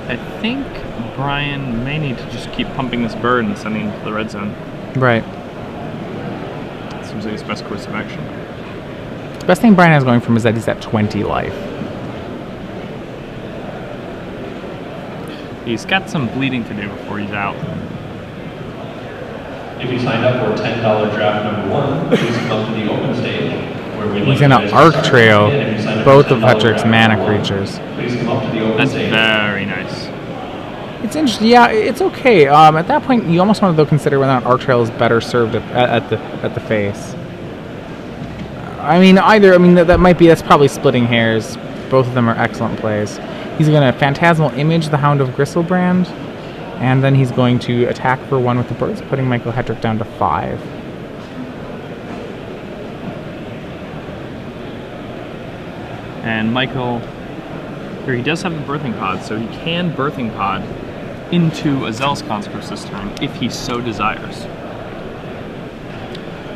I think Brian may need to just keep pumping this bird and sending it to the red zone. Right. Seems like his best course of action. The best thing Brian has going for him is that he's at 20 life. He's got some bleeding to do before he's out. If you signed up for $10 draft number 1, please come up to the open stage where we'd He's going to Arc Trail both of Hetrick's mana creatures. Please come up to the open That's stage. very nice. It's interesting. Yeah, it's okay. At that point, you almost want to consider whether or not Arc Trail is better served at the face. I mean, either. I mean, that's probably splitting hairs. Both of them are excellent plays. He's going to Phantasmal Image the Hound of Gristlebrand, and then he's going to attack for 1 with the birds, putting Michael Hetrick down to 5. And Michael, here he does have a Birthing Pod, so he can Birthing Pod into a Zealous Conscript this turn if he so desires.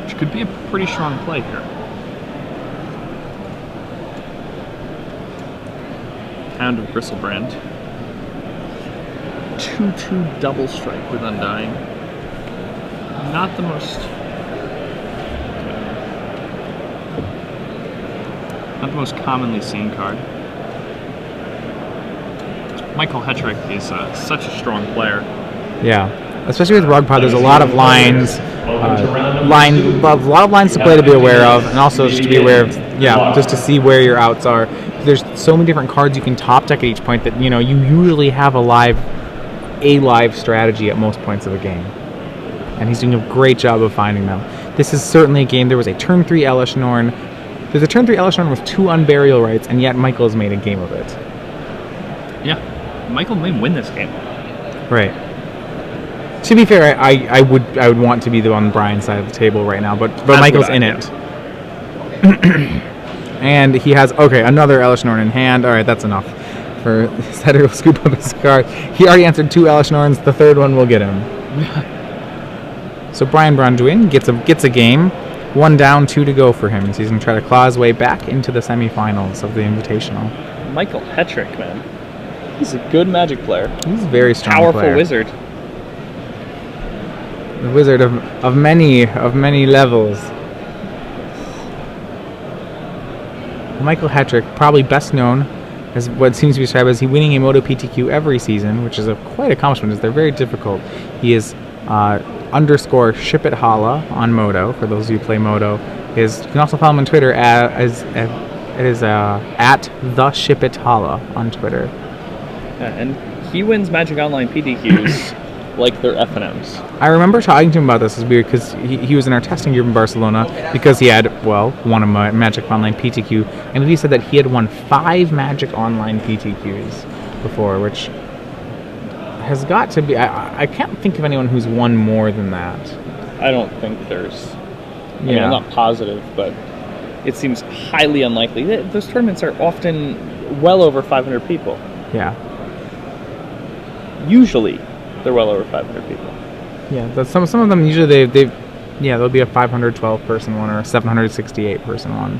Which could be a pretty strong play here. Hound of Gristlebrand. 2/2 double strike with Undying. Not the most commonly seen card. Michael Hetrick is such a strong player. Yeah, especially with Rug Pod, there's a lot of lines, a lot of lines to play to be aware of, and also just to be aware of, just to see where your outs are. There's so many different cards you can top deck at each point that you usually have a live strategy at most points of a game, and he's doing a great job of finding them. This is certainly a game. There was a turn 3 Elesh Norn. There's a turn 3 Elesh Norn with 2 Unburial Rights, and yet Michael has made a game of it. Yeah, Michael may win this game. Right. To be fair, I would want to be on Brian's side of the table right now, but Michael's in it. And he has, another Elesh Norn in hand. Alright, that's enough for Hetrick to scoop up his card. He already answered 2 Elesh Norns, the third one will get him. So Braun-Duin gets a game. 1 down, 2 to go for him. So he's going to try to claw his way back into the semifinals of the Invitational. Michael Hetrick, man. He's a good Magic player. He's a very strong Powerful player. wizard. The wizard of many levels. Michael Hetrick, probably best known as what seems to be described as he winning a Moto PTQ every season, which is a quite accomplishment, as they're very difficult. He is underscore ShipItHalla on Moto, for those of you who play Moto. You can also follow him on Twitter at the ShipItHalla on Twitter. Yeah, and he wins Magic Online PTQs like they're FNMs. I remember talking to him about this. It's weird because he was in our testing group in Barcelona because he had, won a Magic Online PTQ, and he said that he had won 5 Magic Online PTQs before, which has got to be... I can't think of anyone who's won more than that. I don't think there's... I mean, I'm not positive, but it seems highly unlikely. Those tournaments are often well over 500 people. Yeah. Usually, they're well over 500 people. Yeah, but some of them usually there'll be a 512 person one or a 768 person one.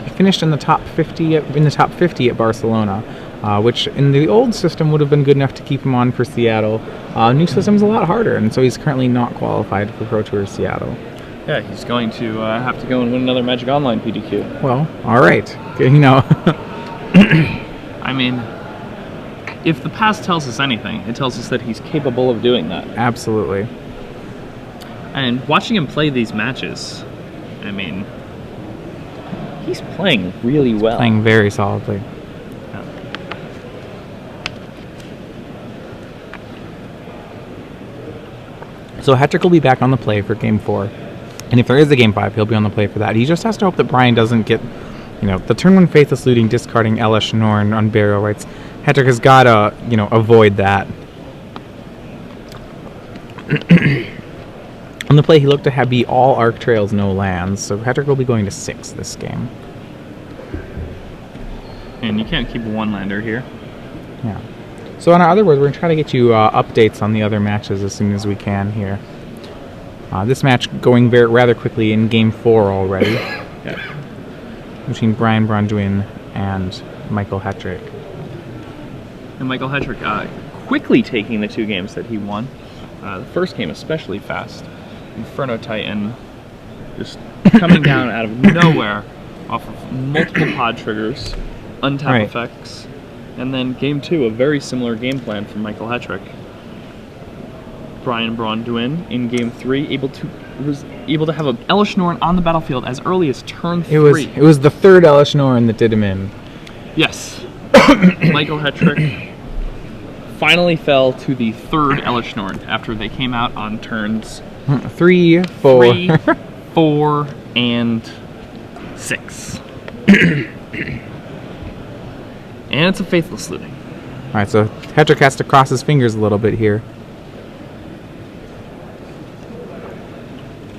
He finished in the top 50 at Barcelona, which in the old system would have been good enough to keep him on for Seattle. New system's a lot harder, and so he's currently not qualified for Pro Tour Seattle. Yeah, he's going to have to go and win another Magic Online PTQ. Well, all right. I mean, if the past tells us anything, it tells us that he's capable of doing that. Absolutely. And watching him play these matches, I mean, he's playing really well. Playing very solidly. Yeah. So Hetrick will be back on the play for Game 4. And if there is a Game 5, he'll be on the play for that. He just has to hope that Brian doesn't get, the turn 1 Faithless Looting, discarding Elesh Norn on Burial Rights. Hetrick has got to, avoid that. On the play, he looked to be all Arc Trails, no lands. So Hetrick will be going to 6 this game. And you can't keep a one-lander here. Yeah. So in other words, we're going to try to get you updates on the other matches as soon as we can here. This match going rather quickly in Game 4 already. Yeah. Between Braun-Duin and Michael Hetrick. And Michael Hetrick quickly taking the 2 games that he won. The first game especially fast. Inferno Titan coming down out of nowhere off of multiple pod triggers, untap effects. And then Game 2, a very similar game plan from Michael Hetrick. Braun-Duin in Game 3, able to was able to have a Elesh Norn on the battlefield as early as turn 3. It was the third Elesh Norn that did him in. Yes. Michael Hetrick finally fell to the third Elesh Norn after they came out on turns 3, 4. 4, and 6. And it's a Faithless Looting. Alright, so Hetrick has to cross his fingers a little bit here.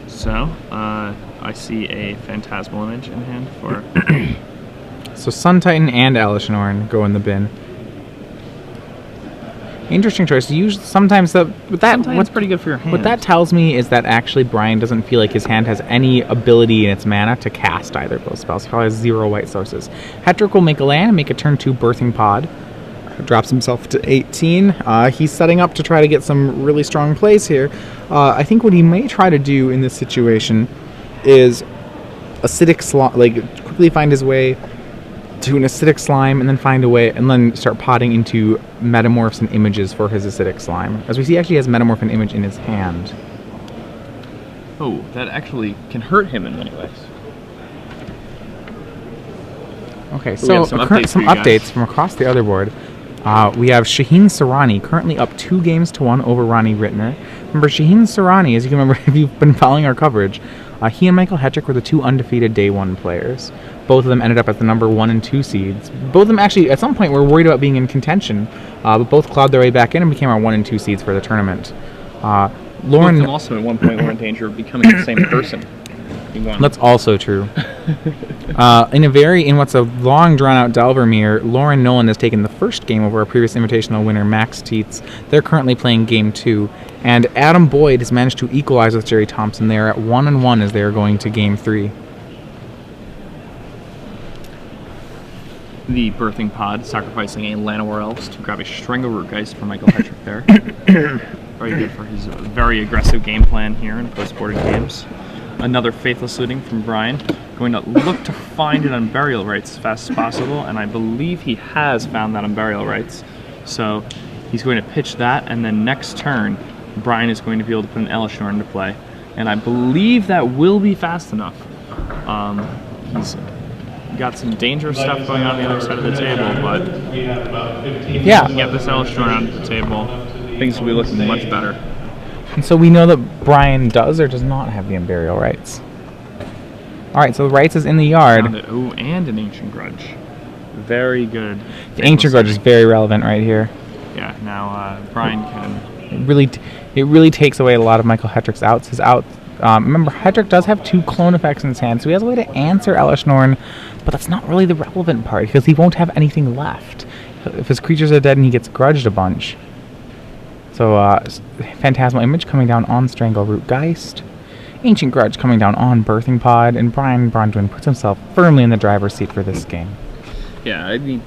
So, I see a Phantasmal image in hand for... So Sun Titan and Elesh Norn go in the bin. Interesting choice. Usually, sometimes what's pretty good for your hand. What that tells me is that actually Brian doesn't feel like his hand has any ability in its mana to cast either of those spells. He probably has 0 white sources. Hetrick will make a land and make a turn 2 Birthing Pod. Drops himself to 18. He's setting up to try to get some really strong plays here. I think what he may try to do in this situation is acidic slime, like quickly find his way to an acidic slime and then find a way and then start potting into metamorphs and images for his acidic slime. As we see, actually has metamorph and image in his hand. Oh, that actually can hurt him in many ways. Okay, so some updates from across the other board. We have Shaheen Sarani currently up 2 games to 1 over Ronnie Rittner. Remember, Shaheen Sarani, as you can remember if you've been following our coverage, he and Michael Hetrick were the 2 undefeated Day 1 players. Both of them ended up at the number 1 and 2 seeds. Both of them actually, at some point, were worried about being in contention, but both clawed their way back in and became our 1 and 2 seeds for the tournament. Lauren... Both of them also at one point were in danger of becoming the same person. That's also true. In what's a long drawn-out Delvermere, Lauren Nolan has taken the first game over our previous Invitational winner, Max Teets. They're currently playing Game 2. And Adam Boyd has managed to equalize with Jerry Thompson. They are at 1-1 as they are going to Game 3. The Birthing Pod sacrificing a Llanowar Elves to grab a Strangleroot Geist for Michael Hetrick there. Very good for his very aggressive game plan here in post-boarding games. Another Faithless Looting from Brian. Going to look to find it on Burial Rites as fast as possible, and I believe he has found that on Burial Rites. So he's going to pitch that, and then next turn, Brian is going to be able to put an Elesh Norn into play. And I believe that will be fast enough. He's got some dangerous stuff going on the other side of the table, but if he can get this Elesh Norn onto the table, things will be looking much better. And so we know that Brian does or does not have the Burial Rites. Alright, so the Rites is in the yard. Oh, and an Ancient Grudge. Very good. The Ancient Grudge is very relevant right here. Yeah, now Brian can... It really takes away a lot of Michael Hetrick's outs. His out. Remember, Hetrick does have 2 clone effects in his hand, so he has a way to answer Elesh Norn, but that's not really the relevant part, because he won't have anything left. If his creatures are dead and he gets grudged a bunch. So, Phantasmal Image coming down on Strangleroot Geist. Ancient Grudge coming down on Birthing Pod, and Braun-Duin puts himself firmly in the driver's seat for this game. Yeah, I mean,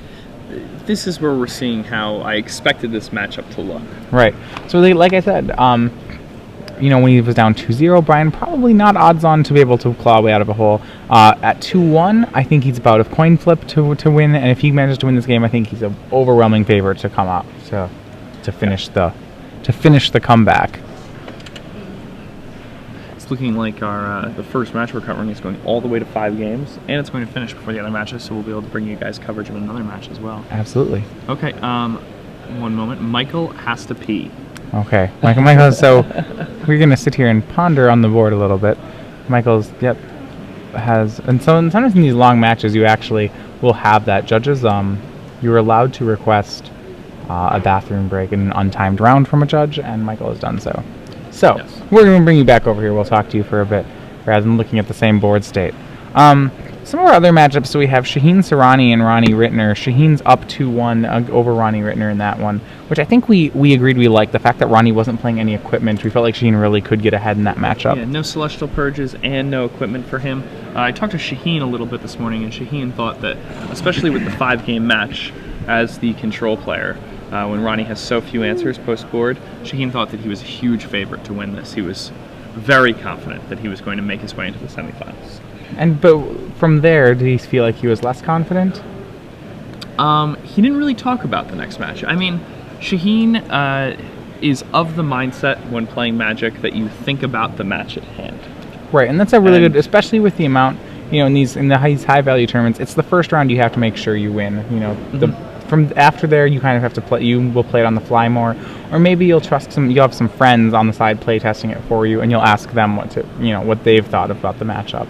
this is where we're seeing how I expected this matchup to look. Right. So, like I said, you know, when he was down 2-0, Brian probably not odds-on to be able to claw way out of a hole. At 2-1, I think he's about a coin flip to win, and if he manages to win this game, I think he's an overwhelming favorite to come up to finish the comeback. It's looking like our the first match we're covering is going all the way to 5 games, and it's going to finish before the other matches, so we'll be able to bring you guys coverage of another match as well. Absolutely. Okay, one moment. Michael has to pee. Okay, Michael. So we're gonna sit here and ponder on the board a little bit. Michael's has, and sometimes in these long matches you actually will have that. Judges, you're allowed to request a bathroom break in an untimed round from a judge, and Michael has done so. So yes. We're gonna bring you back over here. We'll talk to you for a bit rather than looking at the same board state. Some of our other matchups, so we have Shaheen Sarani and Ronnie Rittner. Shaheen's up 2-1 over Ronnie Rittner in that one, which I think we agreed we liked. The fact that Ronnie wasn't playing any equipment, we felt like Shaheen really could get ahead in that matchup. Yeah, no Celestial Purges and no equipment for him. I talked to Shaheen a little bit this morning, and Shaheen thought that, especially with the 5-game match as the control player, when Ronnie has so few answers post-board, Shaheen thought that he was a huge favorite to win this. He was very confident that he was going to make his way into the semifinals. But from there, did he feel like he was less confident? He didn't really talk about the next match. I mean, Shaheen is of the mindset when playing Magic that you think about the match at hand. Right, and that's a really good, especially with the amount, in these high value tournaments. It's the first round you have to make sure you win. From after there, you kind of have to play. You will play it on the fly more, or maybe you'll have some friends on the side play testing it for you, and you'll ask them what they've thought about the matchup.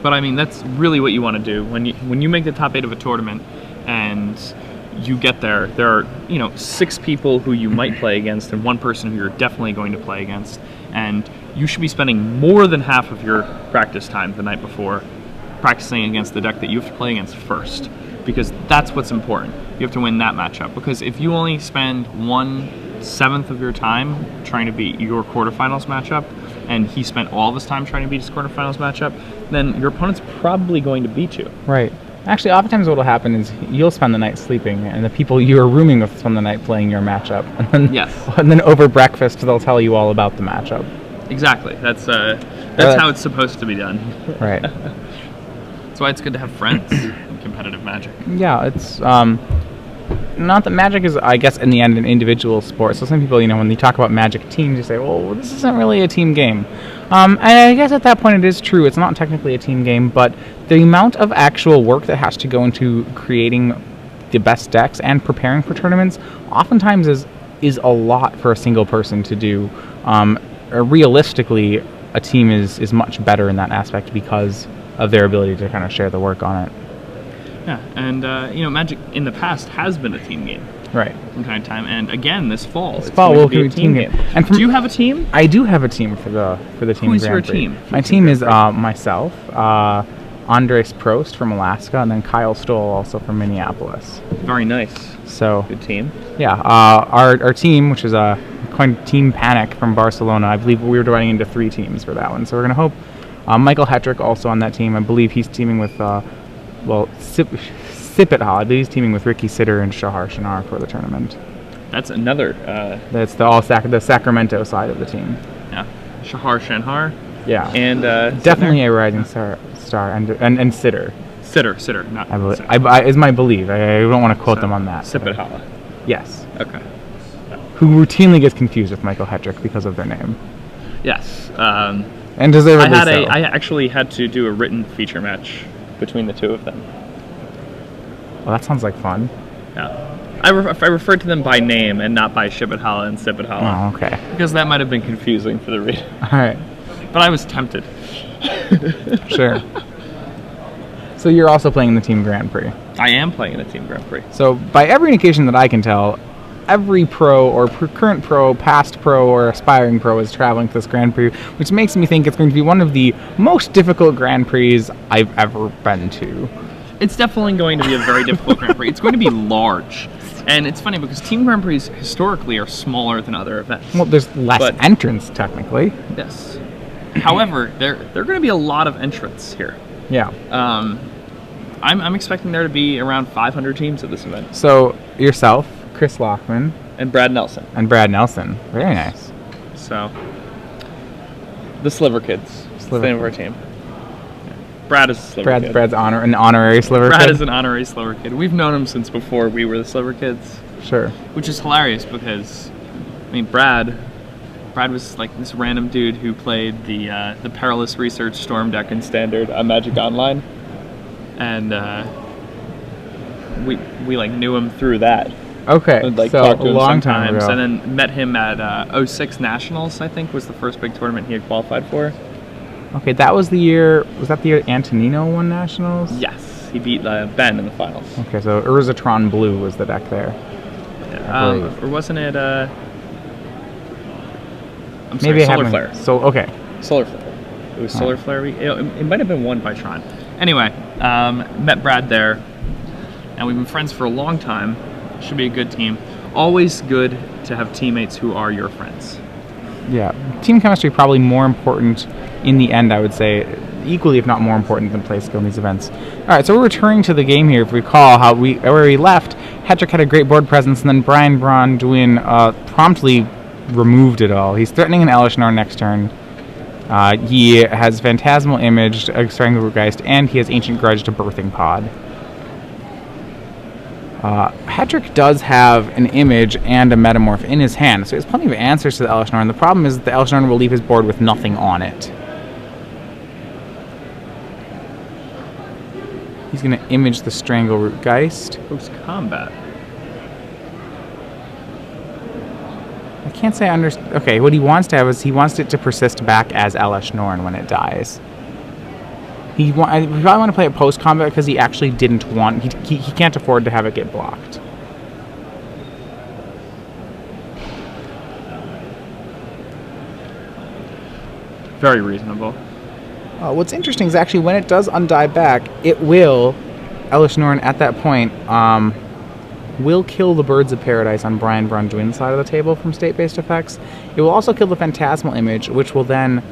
But I mean, that's really what you want to do when you make the top 8 of a tournament, and you get there. There are 6 people who you might play against, and 1 person who you're definitely going to play against, and you should be spending more than half of your practice time the night before practicing against the deck that you have to play against first, because that's what's important. You have to win that matchup, because if you only spend 1/7 of your time trying to beat your quarterfinals matchup, and he spent all of his time trying to beat his quarterfinals matchup, then your opponent's probably going to beat you. Right. Actually, oftentimes what will happen is you'll spend the night sleeping, and the people you're rooming with spend the night playing your matchup. And then, and then over breakfast, they'll tell you all about the matchup. Exactly. That's how it's supposed to be done. Right. That's why it's good to have friends in competitive Magic. Yeah, it's not that Magic is, I guess, in the end, an individual sport. So some people, when they talk about Magic teams, you say, well, this isn't really a team game. And I guess at that point it is true. It's not technically a team game, but the amount of actual work that has to go into creating the best decks and preparing for tournaments oftentimes is a lot for a single person to do. Realistically, a team is much better in that aspect because of their ability to kind of share the work on it. Yeah, and Magic in the past has been a team game. Right. From time to time, and again this fall, it's going to be a team game. And do you have a team? I do have a team for the team. Who's your Grand Prix. team? My team is myself, Andres Prost from Alaska, and then Kyle Stoll also from Minneapolis. Very nice. So good team. Yeah, our team, which is Team Panic from Barcelona, I believe we were dividing into 3 teams for that one. So we're going to hope Michael Hetrick also on that team. I believe he's teaming with Sipit Hall. I believe he's teaming with Ricky Sitter and Shahar Shanar for the tournament. That's another. That's the Sacramento side of the team. Yeah, Shahar Shanhar. Yeah, and definitely a rising star and Sitter. Sitter, not. Is my belief. I don't want to quote them on that. Sipit Hall. Yes. Okay. Who routinely gets confused with Michael Hetrick because of their name. Yes. And deservedly so. I actually had to do a written feature match between the 2 of them. Well, that sounds like fun. Yeah. I referred to them by name and not by Shibithala and Sipithala. Oh, okay. Because that might have been confusing for the reader. All right. But I was tempted. Sure. So you're also playing in the Team Grand Prix. I am playing in the Team Grand Prix. So by every indication that I can tell, every pro or current pro, past pro, or aspiring pro is traveling to this Grand Prix, which makes me think it's going to be one of the most difficult Grand Prix I've ever been to. It's definitely going to be a very difficult Grand Prix. It's going to be large. And it's funny because Team Grand Prix historically are smaller than other events. Well, there's less entrants, technically. Yes. However, there are going to be a lot of entrants here. Yeah. I'm expecting there to be around 500 teams at this event. So, yourself, Chris Lockman. And Brad Nelson. Very nice. So, the Sliver Kids. That's the name of our team. Brad is a Sliver Kid. Brad's an honorary Sliver Kid? Brad is an honorary Sliver Kid. We've known him since before we were the Sliver Kids. Sure. Which is hilarious because, Brad was like this random dude who played the Perilous Research Storm deck in Standard on Magic Online. And we knew him through that. Okay, and, so talked to him a long sometimes, time ago. And then met him at 06 Nationals, I think, was the first big tournament he had qualified for. Okay, that was the year Antonino won Nationals? Yes, he beat Ben in the finals. Okay, so Urzatron Blue was the deck there. Or wasn't it, Solar Flare. Solar Flare. It was Solar Flare. It might have been won by Tron. Anyway, met Brad there, and we've been friends for a long time. Should be a good team. Always good to have teammates who are your friends. Yeah, team chemistry probably more important in the end, I would say, equally if not more important than play skill in these events. All right, so we're returning to the game here. If we recall where we left, Hetrick had a great board presence, and then Braun-Duin promptly removed it all. He's threatening an Elishnar next turn. He has Phantasmal Image, Stranglegeist, and he has Ancient Grudge to Birthing Pod. Hetrick does have an Image and a Metamorph in his hand, so he has plenty of answers to the Elishnar, and the problem is that the Elishnar will leave his board with nothing on it. He's going to image the Strangleroot Geist. Post-combat. I can't say I understand. Okay, what he wants to have is he wants it to persist back as Elesh Norn when it dies. We probably want to play it post-combat because he actually didn't want... He can't afford to have it get blocked. Very reasonable. What's interesting is actually when it does undie back, it will, Elesh Norn at that point, will kill the Birds of Paradise on Braun-Duin side of the table from state-based effects. It will also kill the Phantasmal Image, which will then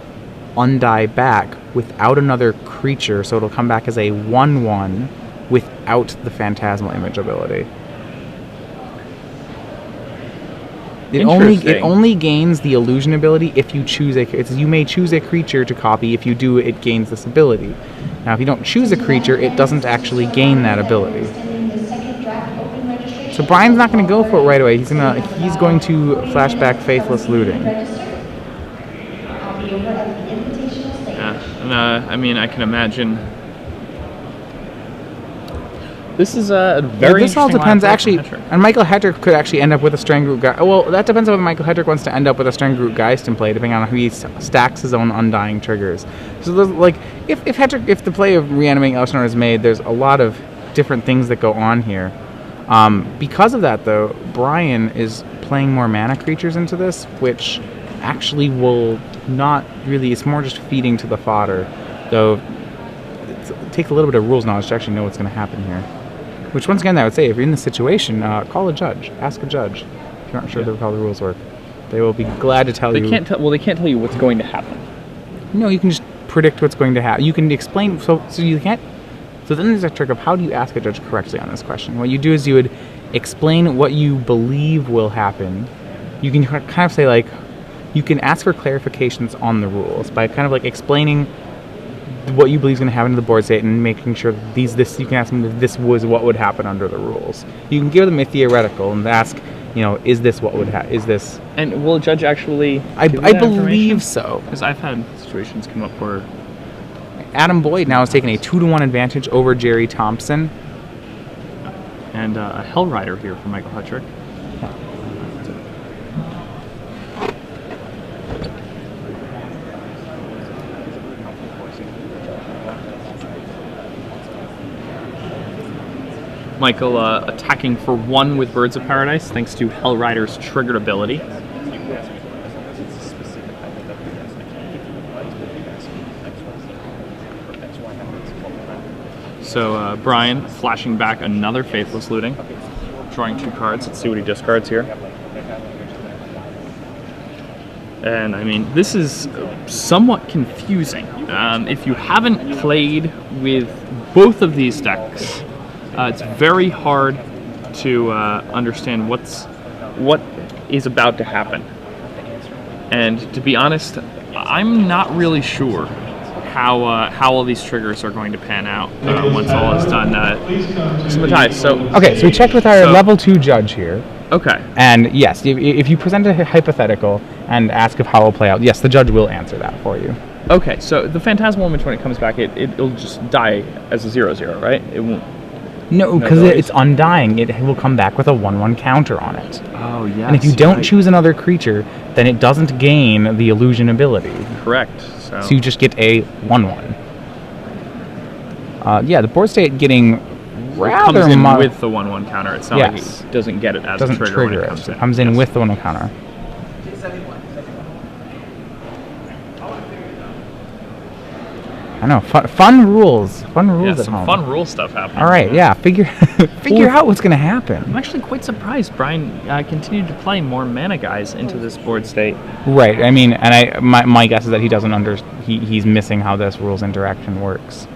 undie back without another creature, so it'll come back as a 1/1 without the Phantasmal Image ability. It only gains the illusion ability if you choose you may choose a creature to copy. If you do, it gains this ability. Now, if you don't choose a creature, it doesn't actually gain that ability. So Brian's not going to go for it right away. He's going to flashback Faithless Looting. Yeah, and I mean, I can imagine. This is a very. This all depends actually, Hetrick. and Michael Hetrick could actually end up with a Strangleroot Geist. Well, that depends on whether Michael Hetrick wants to end up with a Strangleroot Geist in play, depending on how he stacks his own undying triggers. So, like, if the play of reanimating Elesh Norn is made, there's a lot of different things that go on here. Because of that, though, Brian is playing more mana creatures into this, which actually will not really. It's more just feeding to the fodder, though. It takes a little bit of rules knowledge to actually know what's going to happen here. Which, once again, I would say, if you're in this situation, call a judge. Ask a judge. If you aren't sure how the rules work, they will be glad to tell you. They can't tell you what's going to happen. No, you can just predict what's going to happen. You can explain. So you can't. So then there's a trick of how do you ask a judge correctly on this question. What you do is you would explain what you believe will happen. You can kind of say, like, you can ask for clarifications on the rules by kind of like explaining what you believe is going to happen to the board state and making sure that you can ask them if this was what would happen under the rules. You can give them a theoretical and ask, is this what would happen? Is this... And will a judge actually... I believe so. Because I've had situations come up where... Adam Boyd now has taken a 2-1 advantage over Jerry Thompson. And a Hell Rider here for Michael Hetrick. Michael attacking for 1 with Birds of Paradise, thanks to Hell Rider's triggered ability. So Brian flashing back another Faithless Looting, drawing 2 cards. Let's see what he discards here. And I mean, this is somewhat confusing. If you haven't played with both of these decks, it's very hard to understand what is about to happen. And to be honest, I'm not really sure how all these triggers are going to pan out once all is done. So we checked with our level 2 judge here. Okay. And yes, if you present a hypothetical and ask if how it will play out, yes, the judge will answer that for you. Okay, so the Phantasmal Image, when it comes back, it'll just die as a 0/0, right? It won't. No, because it's undying. It will come back with a 1/1 counter on it. Oh, yes. And if you don't choose another creature, then it doesn't gain the illusion ability. Correct. So you just get a 1/1. Yeah, the board state getting rather... It comes in with the 1/1 counter. It's not like it doesn't get it as a trigger when it comes in. It comes in with the 1/1 counter. I know, fun rules. Fun rules at home. Some fun rule stuff happening. All right, yeah, figure out what's going to happen. I'm actually quite surprised Brian continued to play more mana guys into this board state. Right, I mean, and my guess is that he doesn't he's missing how this rules interaction works.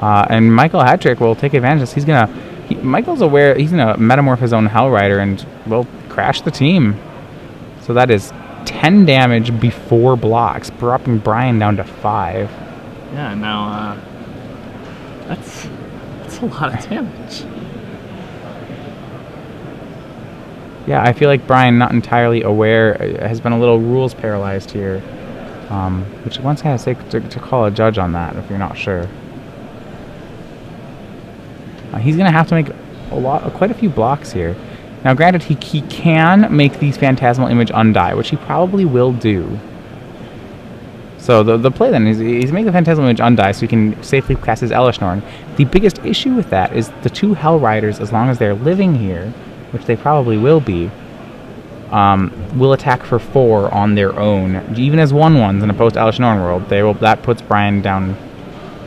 And Michael Hetrick will take advantage of this. Michael's aware he's going to metamorph his own Hell Rider and will crash the team. So that is 10 damage before blocks, dropping Brian down to 5. Yeah, now that's a lot of damage. Yeah, I feel like Brian, not entirely aware, has been a little rules paralyzed here. Which once again, I say to call a judge on that if you're not sure. He's going to have to make quite a few blocks here. Now, granted, he can make these Phantasmal Image undie, which he probably will do. So the play then is he's making the Phantasmal Image undie so he can safely cast his Elesh Norn. The biggest issue with that is the 2 Hell Riders, as long as they're living here, which they probably will be, will attack for 4 on their own, even as 1/1s in a post-Elesh Norn world. That puts Brian down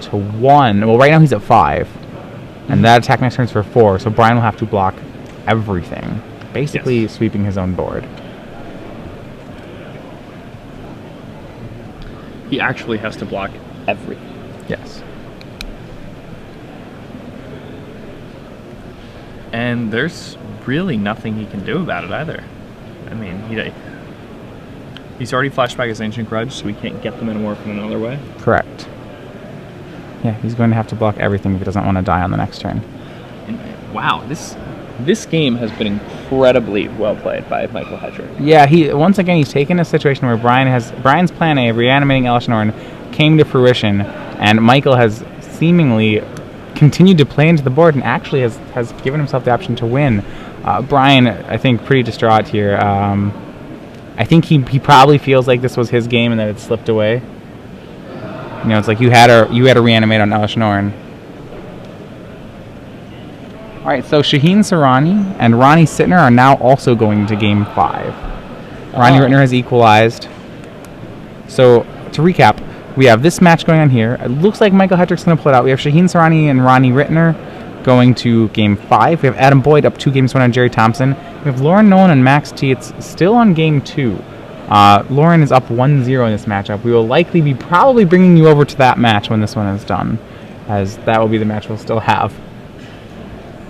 to 1. Well, right now he's at 5, and that attack next turn is for 4, so Brian will have to block everything, basically sweeping his own board. He actually has to block everything. Yes. And there's really nothing he can do about it either. I mean, he's already flashed back his Ancient Grudge, so we can't get them anymore from another way. Correct. Yeah, he's going to have to block everything if he doesn't want to die on the next turn. And, wow, this game has been incredibly well played by Michael Hetrick. Yeah, he's taken a situation where Brian's plan A of reanimating Elesh Norn came to fruition, and Michael has seemingly continued to play into the board and actually has given himself the option to win. Brian, I think, pretty distraught here. I think he probably feels like this was his game and that it slipped away. You know, it's like you had to reanimate on Elesh Norn. All right, so Shaheen Sarani and Ronnie Sittner are now also going to Game 5. Ronnie Rittner has equalized. So, to recap, we have this match going on here. It looks like Michael Hetrick's going to pull it out. We have Shaheen Sarani and Ronnie Rittner going to Game 5. We have Adam Boyd up 2 games 1 on Jerry Thompson. We have Lauren Nolan and Max Tietz still on Game 2. Lauren is up 1-0 in this matchup. We will likely be probably bringing you over to that match when this one is done, as that will be the match we'll still have.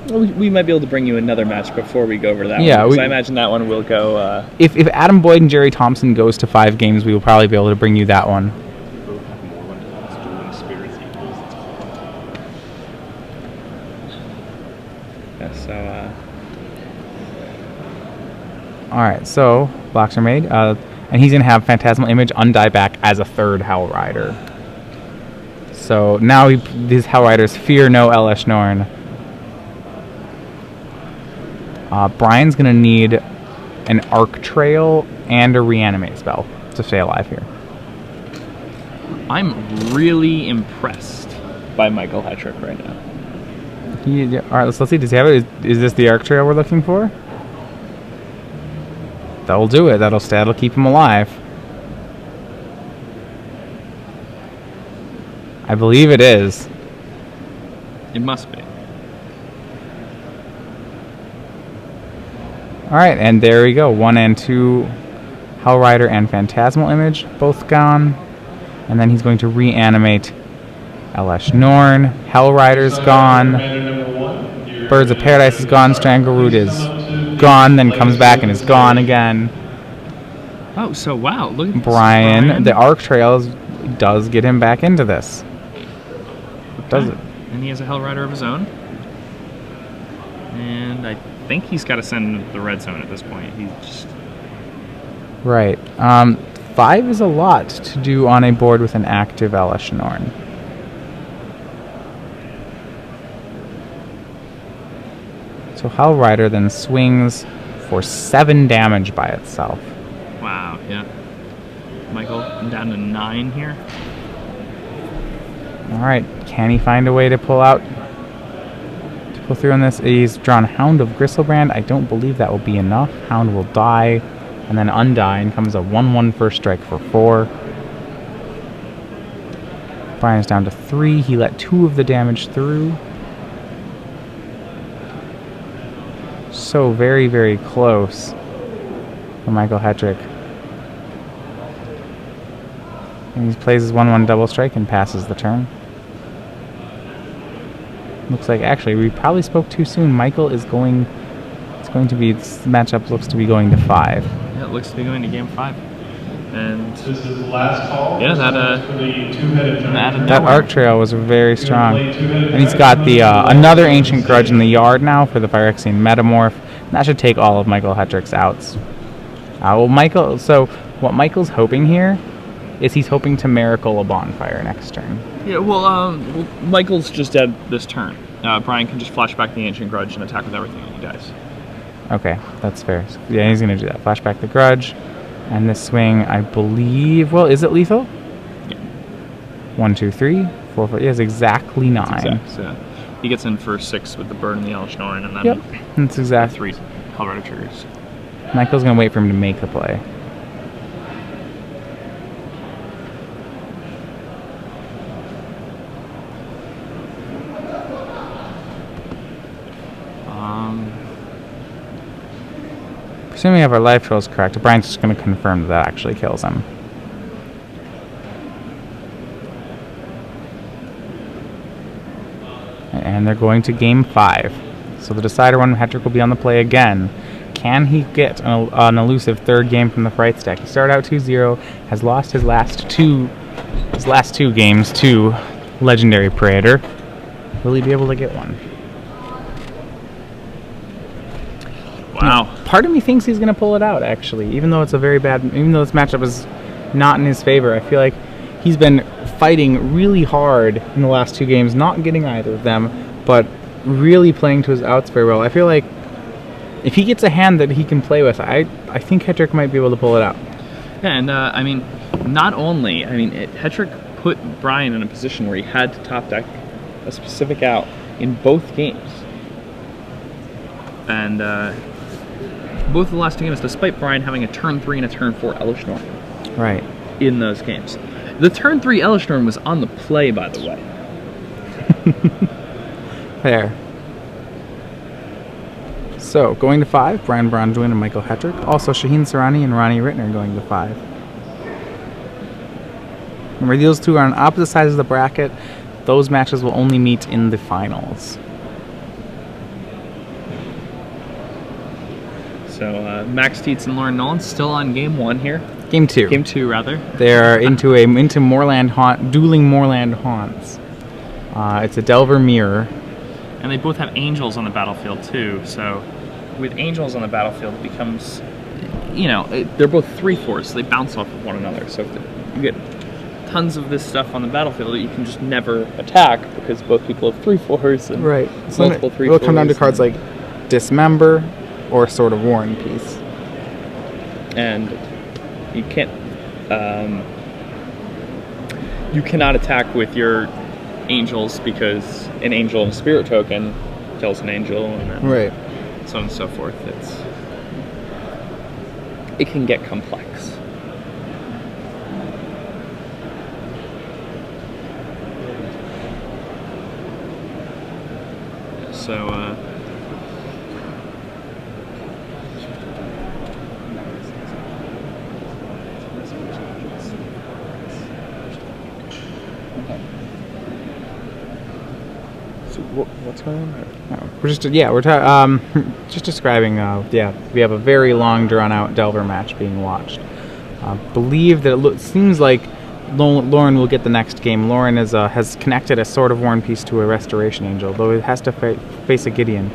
We might be able to bring you another match before we go over that one. Because I imagine that one will go... If Adam Boyd and Jerry Thompson goes to 5 games, we will probably be able to bring you that one. Yeah, so... Alright, so blocks are made. And he's going to have Phantasmal Image undie back as a 3rd Hell Rider. So now these Hell Riders fear no Elesh Norn. Brian's going to need an Arc Trail and a Reanimate spell to stay alive here. I'm really impressed by Michael Hetrick right now. All right, let's see. Does he have it? Is this the Arc Trail we're looking for? That'll do it. That'll keep him alive. I believe it is. It must be. Alright, and there we go. 1 and 2 Hell Rider and Phantasmal Image, both gone. And then he's going to reanimate Elesh Norn. Hell Rider's gone. Birds of Paradise is gone. Strangleroot is gone, then comes back and is gone again. Oh, so wow. Look at Brian. The Arc Trail does get him back into this. Does it? And he has a Hell Rider of his own. And I think he's got to send the red zone at this point. He's just... Right. 5 is a lot to do on a board with an active Elesh Norn. So Hell Rider then swings for 7 damage by itself. Wow, yeah. Michael, I'm down to 9 here. Alright, can he find a way to pull through on this? He's drawn Hound of Gristlebrand. I don't believe that will be enough. Hound will die, and then undie, and comes a 1/1 first strike for 4. Brian's down to 3. He let 2 of the damage through. So very, very close for Michael Hetrick. And he plays his 1/1 double strike and passes the turn. Looks like, actually, we probably spoke too soon. Michael is going... this matchup looks to be going to 5. Yeah, it looks to be going to Game 5. And... This is the last call. Yeah, that Arc Trail was very strong. And he's got the another Ancient Grudge in the yard now for the Phyrexian Metamorph. That should take all of Michael Hetrick's outs. So what Michael's hoping here is he's hoping to Miracle a Bonfire next turn. Yeah, well, Michael's just dead this turn. Brian can just flash back the Ancient Grudge and attack with everything and he dies. Okay, that's fair. So, yeah, he's going to do that. Flashback the Grudge. And this swing, I believe... Well, is it lethal? Yeah. 1, 2, 3, 4, 5... Yes, exactly 9. Exact, so he gets in for 6 with the Burn and the Elesh Norn, and then Yep, that's exact. 3 Hellrider triggers. Michael's going to wait for him to make the play. Assuming we have our life totals correct, Brian's just going to confirm that that actually kills him. And they're going to game 5. So the decider one, Hetrick, will be on the play again. Can he get an elusive third game from the Fright stack? He started out 2-0, has lost his last two games to Legendary Praetor. Will he be able to get one? Wow. Part of me thinks he's going to pull it out, actually, even though it's a very bad... Even though this matchup is not in his favor, I feel like he's been fighting really hard in the last 2 games, not getting either of them, but really playing to his outs very well. I feel like if he gets a hand that he can play with, I think Hetrick might be able to pull it out. Yeah, and I mean, not only... I mean, Hetrick put Brian in a position where he had to top deck a specific out in both games. And... both of the last 2 games, despite Brian having a turn 3 and a turn 4 Elesh Norn. Right. In those games. The turn 3 Elesh Norn was on the play, by the way. Fair. So, going to 5, Brian Braun-Duin and Michael Hetrick. Also, Shaheen Sarani and Ronnie Rittner going to 5. Remember, those two are on opposite sides of the bracket. Those matches will only meet in the finals. So Max Teets and Lauren Nolan still on game 1 here. Game 2. Game 2, rather. They're into Moorland dueling Moorland haunts. It's a Delver mirror. And they both have angels on the battlefield too. So with angels on the battlefield, it becomes, you know, they're both 3/4, so they bounce off of one another. So if you get tons of this stuff on the battlefield, you can just never attack because both people have 3/4 and right. So multiple 3/4. It'll come down to cards like Dismember or Sword of War and Peace. And you can't, you cannot attack with your angels because an angel and a spirit token kills an angel, and then right. so on and so forth. It can get complex. So what's going on there? No, we're just just describing. We have a very long, drawn-out Delver match being watched. Believe that it seems like Lauren will get the next game. Lauren has connected a Sword of War and Peace to a Restoration Angel, though it has to face a Gideon.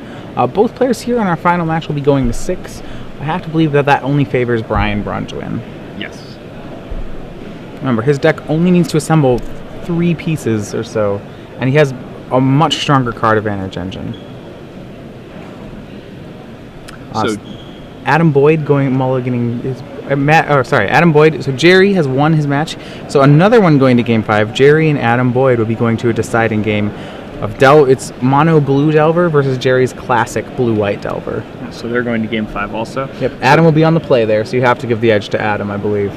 Both players here in our final match will be going to 6. I have to believe that only favors Brian Braun-Duin. Yes. Remember, his deck only needs to assemble 3 pieces or so, and he has a much stronger card advantage engine. So Adam Boyd mulliganing his Adam Boyd. So Jerry has won his match. So another one going to game 5. Jerry and Adam Boyd will be going to a deciding game of it's mono blue Delver versus Jerry's classic blue white Delver. So they're going to game 5 also. Yep. Adam will be on the play there, so you have to give the edge to Adam, I believe.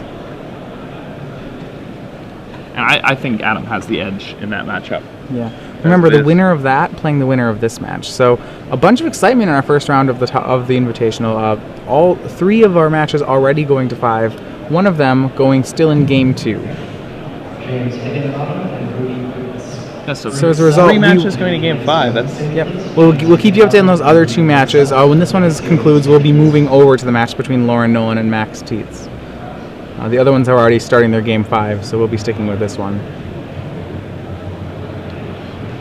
And I think Adam has the edge in that matchup. Yeah. Remember, the winner of that playing the winner of this match. So a bunch of excitement in our first round of the Invitational. All 3 of our matches already going to 5. One of them going still in game 2. Yeah, so as a result, 3 matches going to game 5. That's yep. We'll keep you updated on those other 2 matches. When this one concludes, we'll be moving over to the match between Lauren Nolan and Max Teets. The other ones are already starting their game 5, so we'll be sticking with this one.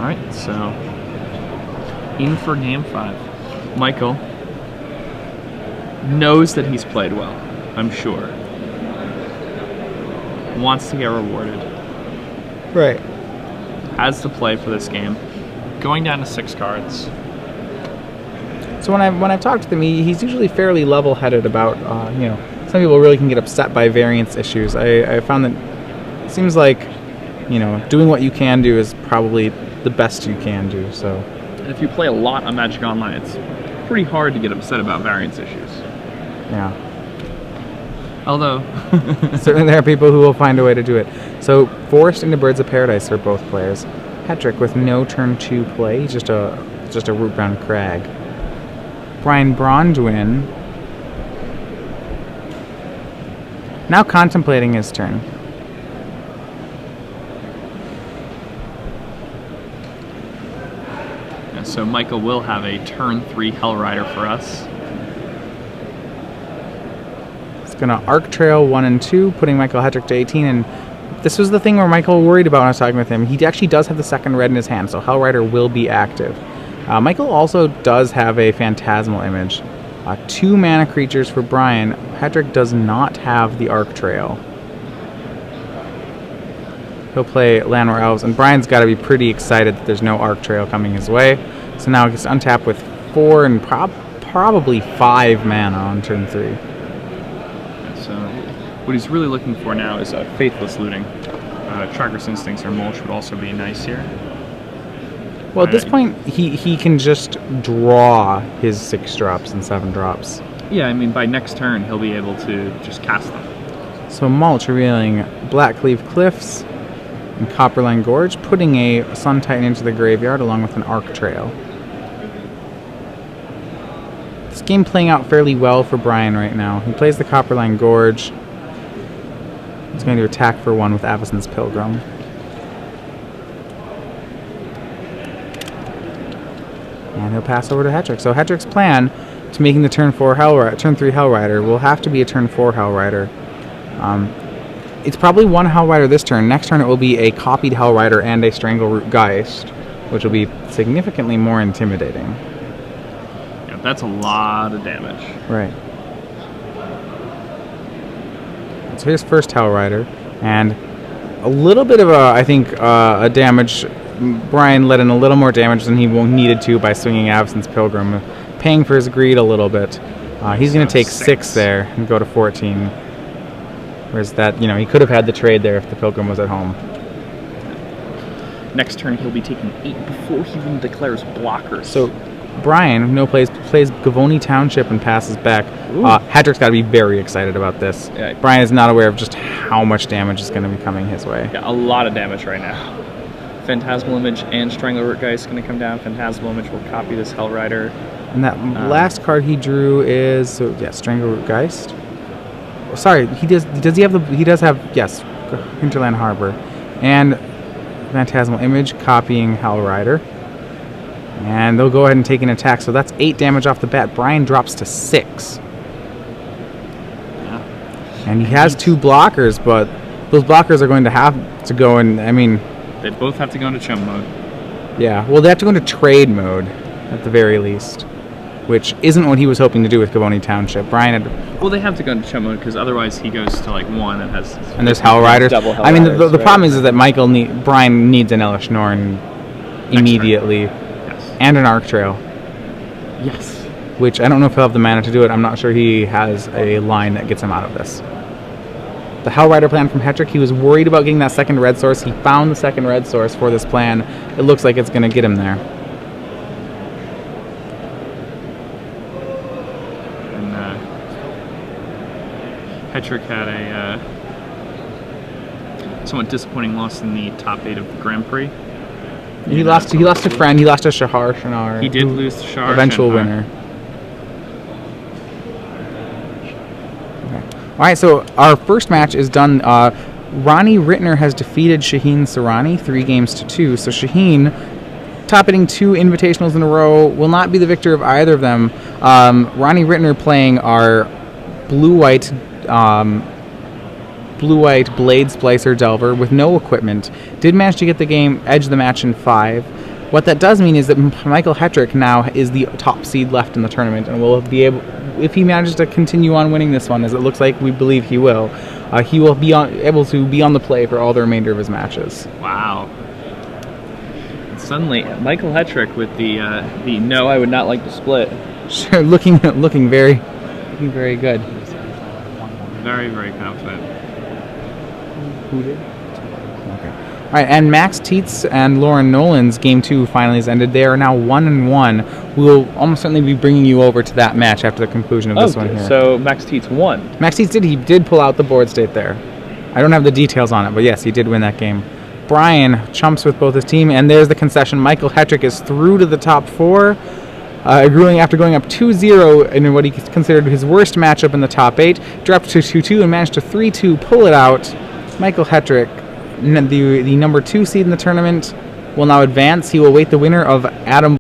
Alright, so in for game 5. Michael knows that he's played well, I'm sure. Wants to get rewarded. Right. Has to play for this game. going down to 6 cards. So when I've talked to him, he's usually fairly level-headed about, you know, some people really can get upset by variance issues. I found that it seems like, you know, doing what you can do is probably the best you can do. So, And if you play a lot on Magic Online, it's pretty hard to get upset about variance issues. yeah. Although, Certainly there are people who will find a way to do it. So forced into Birds of Paradise for both players. Hetrick with no turn 2 play. He's just a root-bound crag. Braun-Duin now contemplating his turn. yeah, so Michael will have a turn 3 Hellrider for us. It's going to Arc Trail 1 and 2, putting Michael Hetrick to 18. And this was the thing where Michael worried about when I was talking with him. He actually does have the second red in his hand, so Hellrider will be active. Michael also does have a Phantasmal Image. 2 mana creatures for Brian. Hetrick does not have the Arc Trail. He'll play Landwar Elves, and Brian's got to be pretty excited that there's no Arc Trail coming his way. So now he gets to untap with 4 and probably 5 mana on turn 3. So what he's really looking for now is Faithless Looting. Tracker's Instincts or Mulch would also be nice here. Well, at this point, he can just draw his 6 drops and 7 drops. Yeah, I mean, by next turn, he'll be able to just cast them. So Mulch revealing Blackcleave Cliffs and Copperline Gorge, putting a Sun Titan into the graveyard along with an Arc Trail. This game playing out fairly well for Brian right now. He plays the Copperline Gorge. He's going to attack for 1 with Avacyn's Pilgrim. And he'll pass over to Hetrick. So Hetrick's plan to making the turn 3 Hellrider will have to be a turn 4 Hellrider. It's probably 1 Hellrider this turn. Next turn it will be a copied Hellrider and a Strangleroot Geist, which will be significantly more intimidating. Yeah, that's a lot of damage. Right. So here's first Hellrider, and a little bit of a damage. Brian let in a little more damage than he needed to by swinging Avacyn's Pilgrim, paying for his greed a little bit. He's going to take 6 there and go to 14. Whereas that, you know, he could have had the trade there if the Pilgrim was at home. Next turn, he'll be taking 8 before he even declares blockers. So Brian, who plays Gavoni Township and passes back. Hetrick's got to be very excited about this. Yeah. Brian is not aware of just how much damage is going to be coming his way. Yeah, a lot of damage right now. Phantasmal Image and Strangleroot Geist going to come down. Phantasmal Image will copy this Hellrider. And that last card he drew is Strangleroot Geist. Oh, sorry, he does have Hinterland Harbor and Phantasmal Image copying Hellrider. And they'll go ahead and take an attack. So that's 8 damage off the bat. Brian drops to 6. Yeah. And he has 2 blockers, but those blockers are going to have to go in, I mean... They both have to go into chump mode. Yeah, well, they have to go into trade mode, at the very least. Which isn't what he was hoping to do with Gavoni Township. Brian had... Well, they have to go into chump mode, because otherwise he goes to, 1 and has... And there's Hellriders. Double Hellriders. I mean, the problem is that Brian needs an Elesh Norn immediately. Yes. And an Arc Trail. Yes. Which I don't know if he'll have the mana to do it. I'm not sure he has a line that gets him out of this. The Hellrider plan from Hetrick, he was worried about getting that second red source. He found the second red source for this plan. It looks like it's going to get him there. And Hetrick had a somewhat disappointing loss in the top 8 of the Grand Prix. He lost a friend. He lost to Shahar Shinar. He did lose to Shahar eventual Shinar. winner. All right, so our first match is done. Ronnie Rittner has defeated Shaheen Sarani 3-2. So Shaheen, top-hitting 2 invitationals in a row, will not be the victor of either of them. Ronnie Rittner playing our blue-white Blade Splicer Delver with no equipment. Did manage to get the game, edge the match in 5. What that does mean is that Michael Hetrick now is the top seed left in the tournament and will be able, if he manages to continue on winning this one, as it looks like we believe he will be able to be on the play for all the remainder of his matches. Wow. Suddenly, Michael Hetrick with the no, I would not like to split. Sure, looking very good. Very, very confident. Who did? Okay. All right, and Max Tietz and Lauren Nolan's Game 2 finally has ended. They are now 1-1. We'll almost certainly be bringing you over to that match after the conclusion of this one here. So Max Tietz won. Max Tietz did pull out the board state there. I don't have the details on it, but yes, he did win that game. Brian chumps with both his team, and there's the concession. Michael Hetrick is through to the top 4. After going up 2-0 in what he considered his worst matchup in the top 8, dropped to 2-2 and managed to 3-2 pull it out. Michael Hetrick, the number 2 seed in the tournament, will now advance. He will await the winner of Adam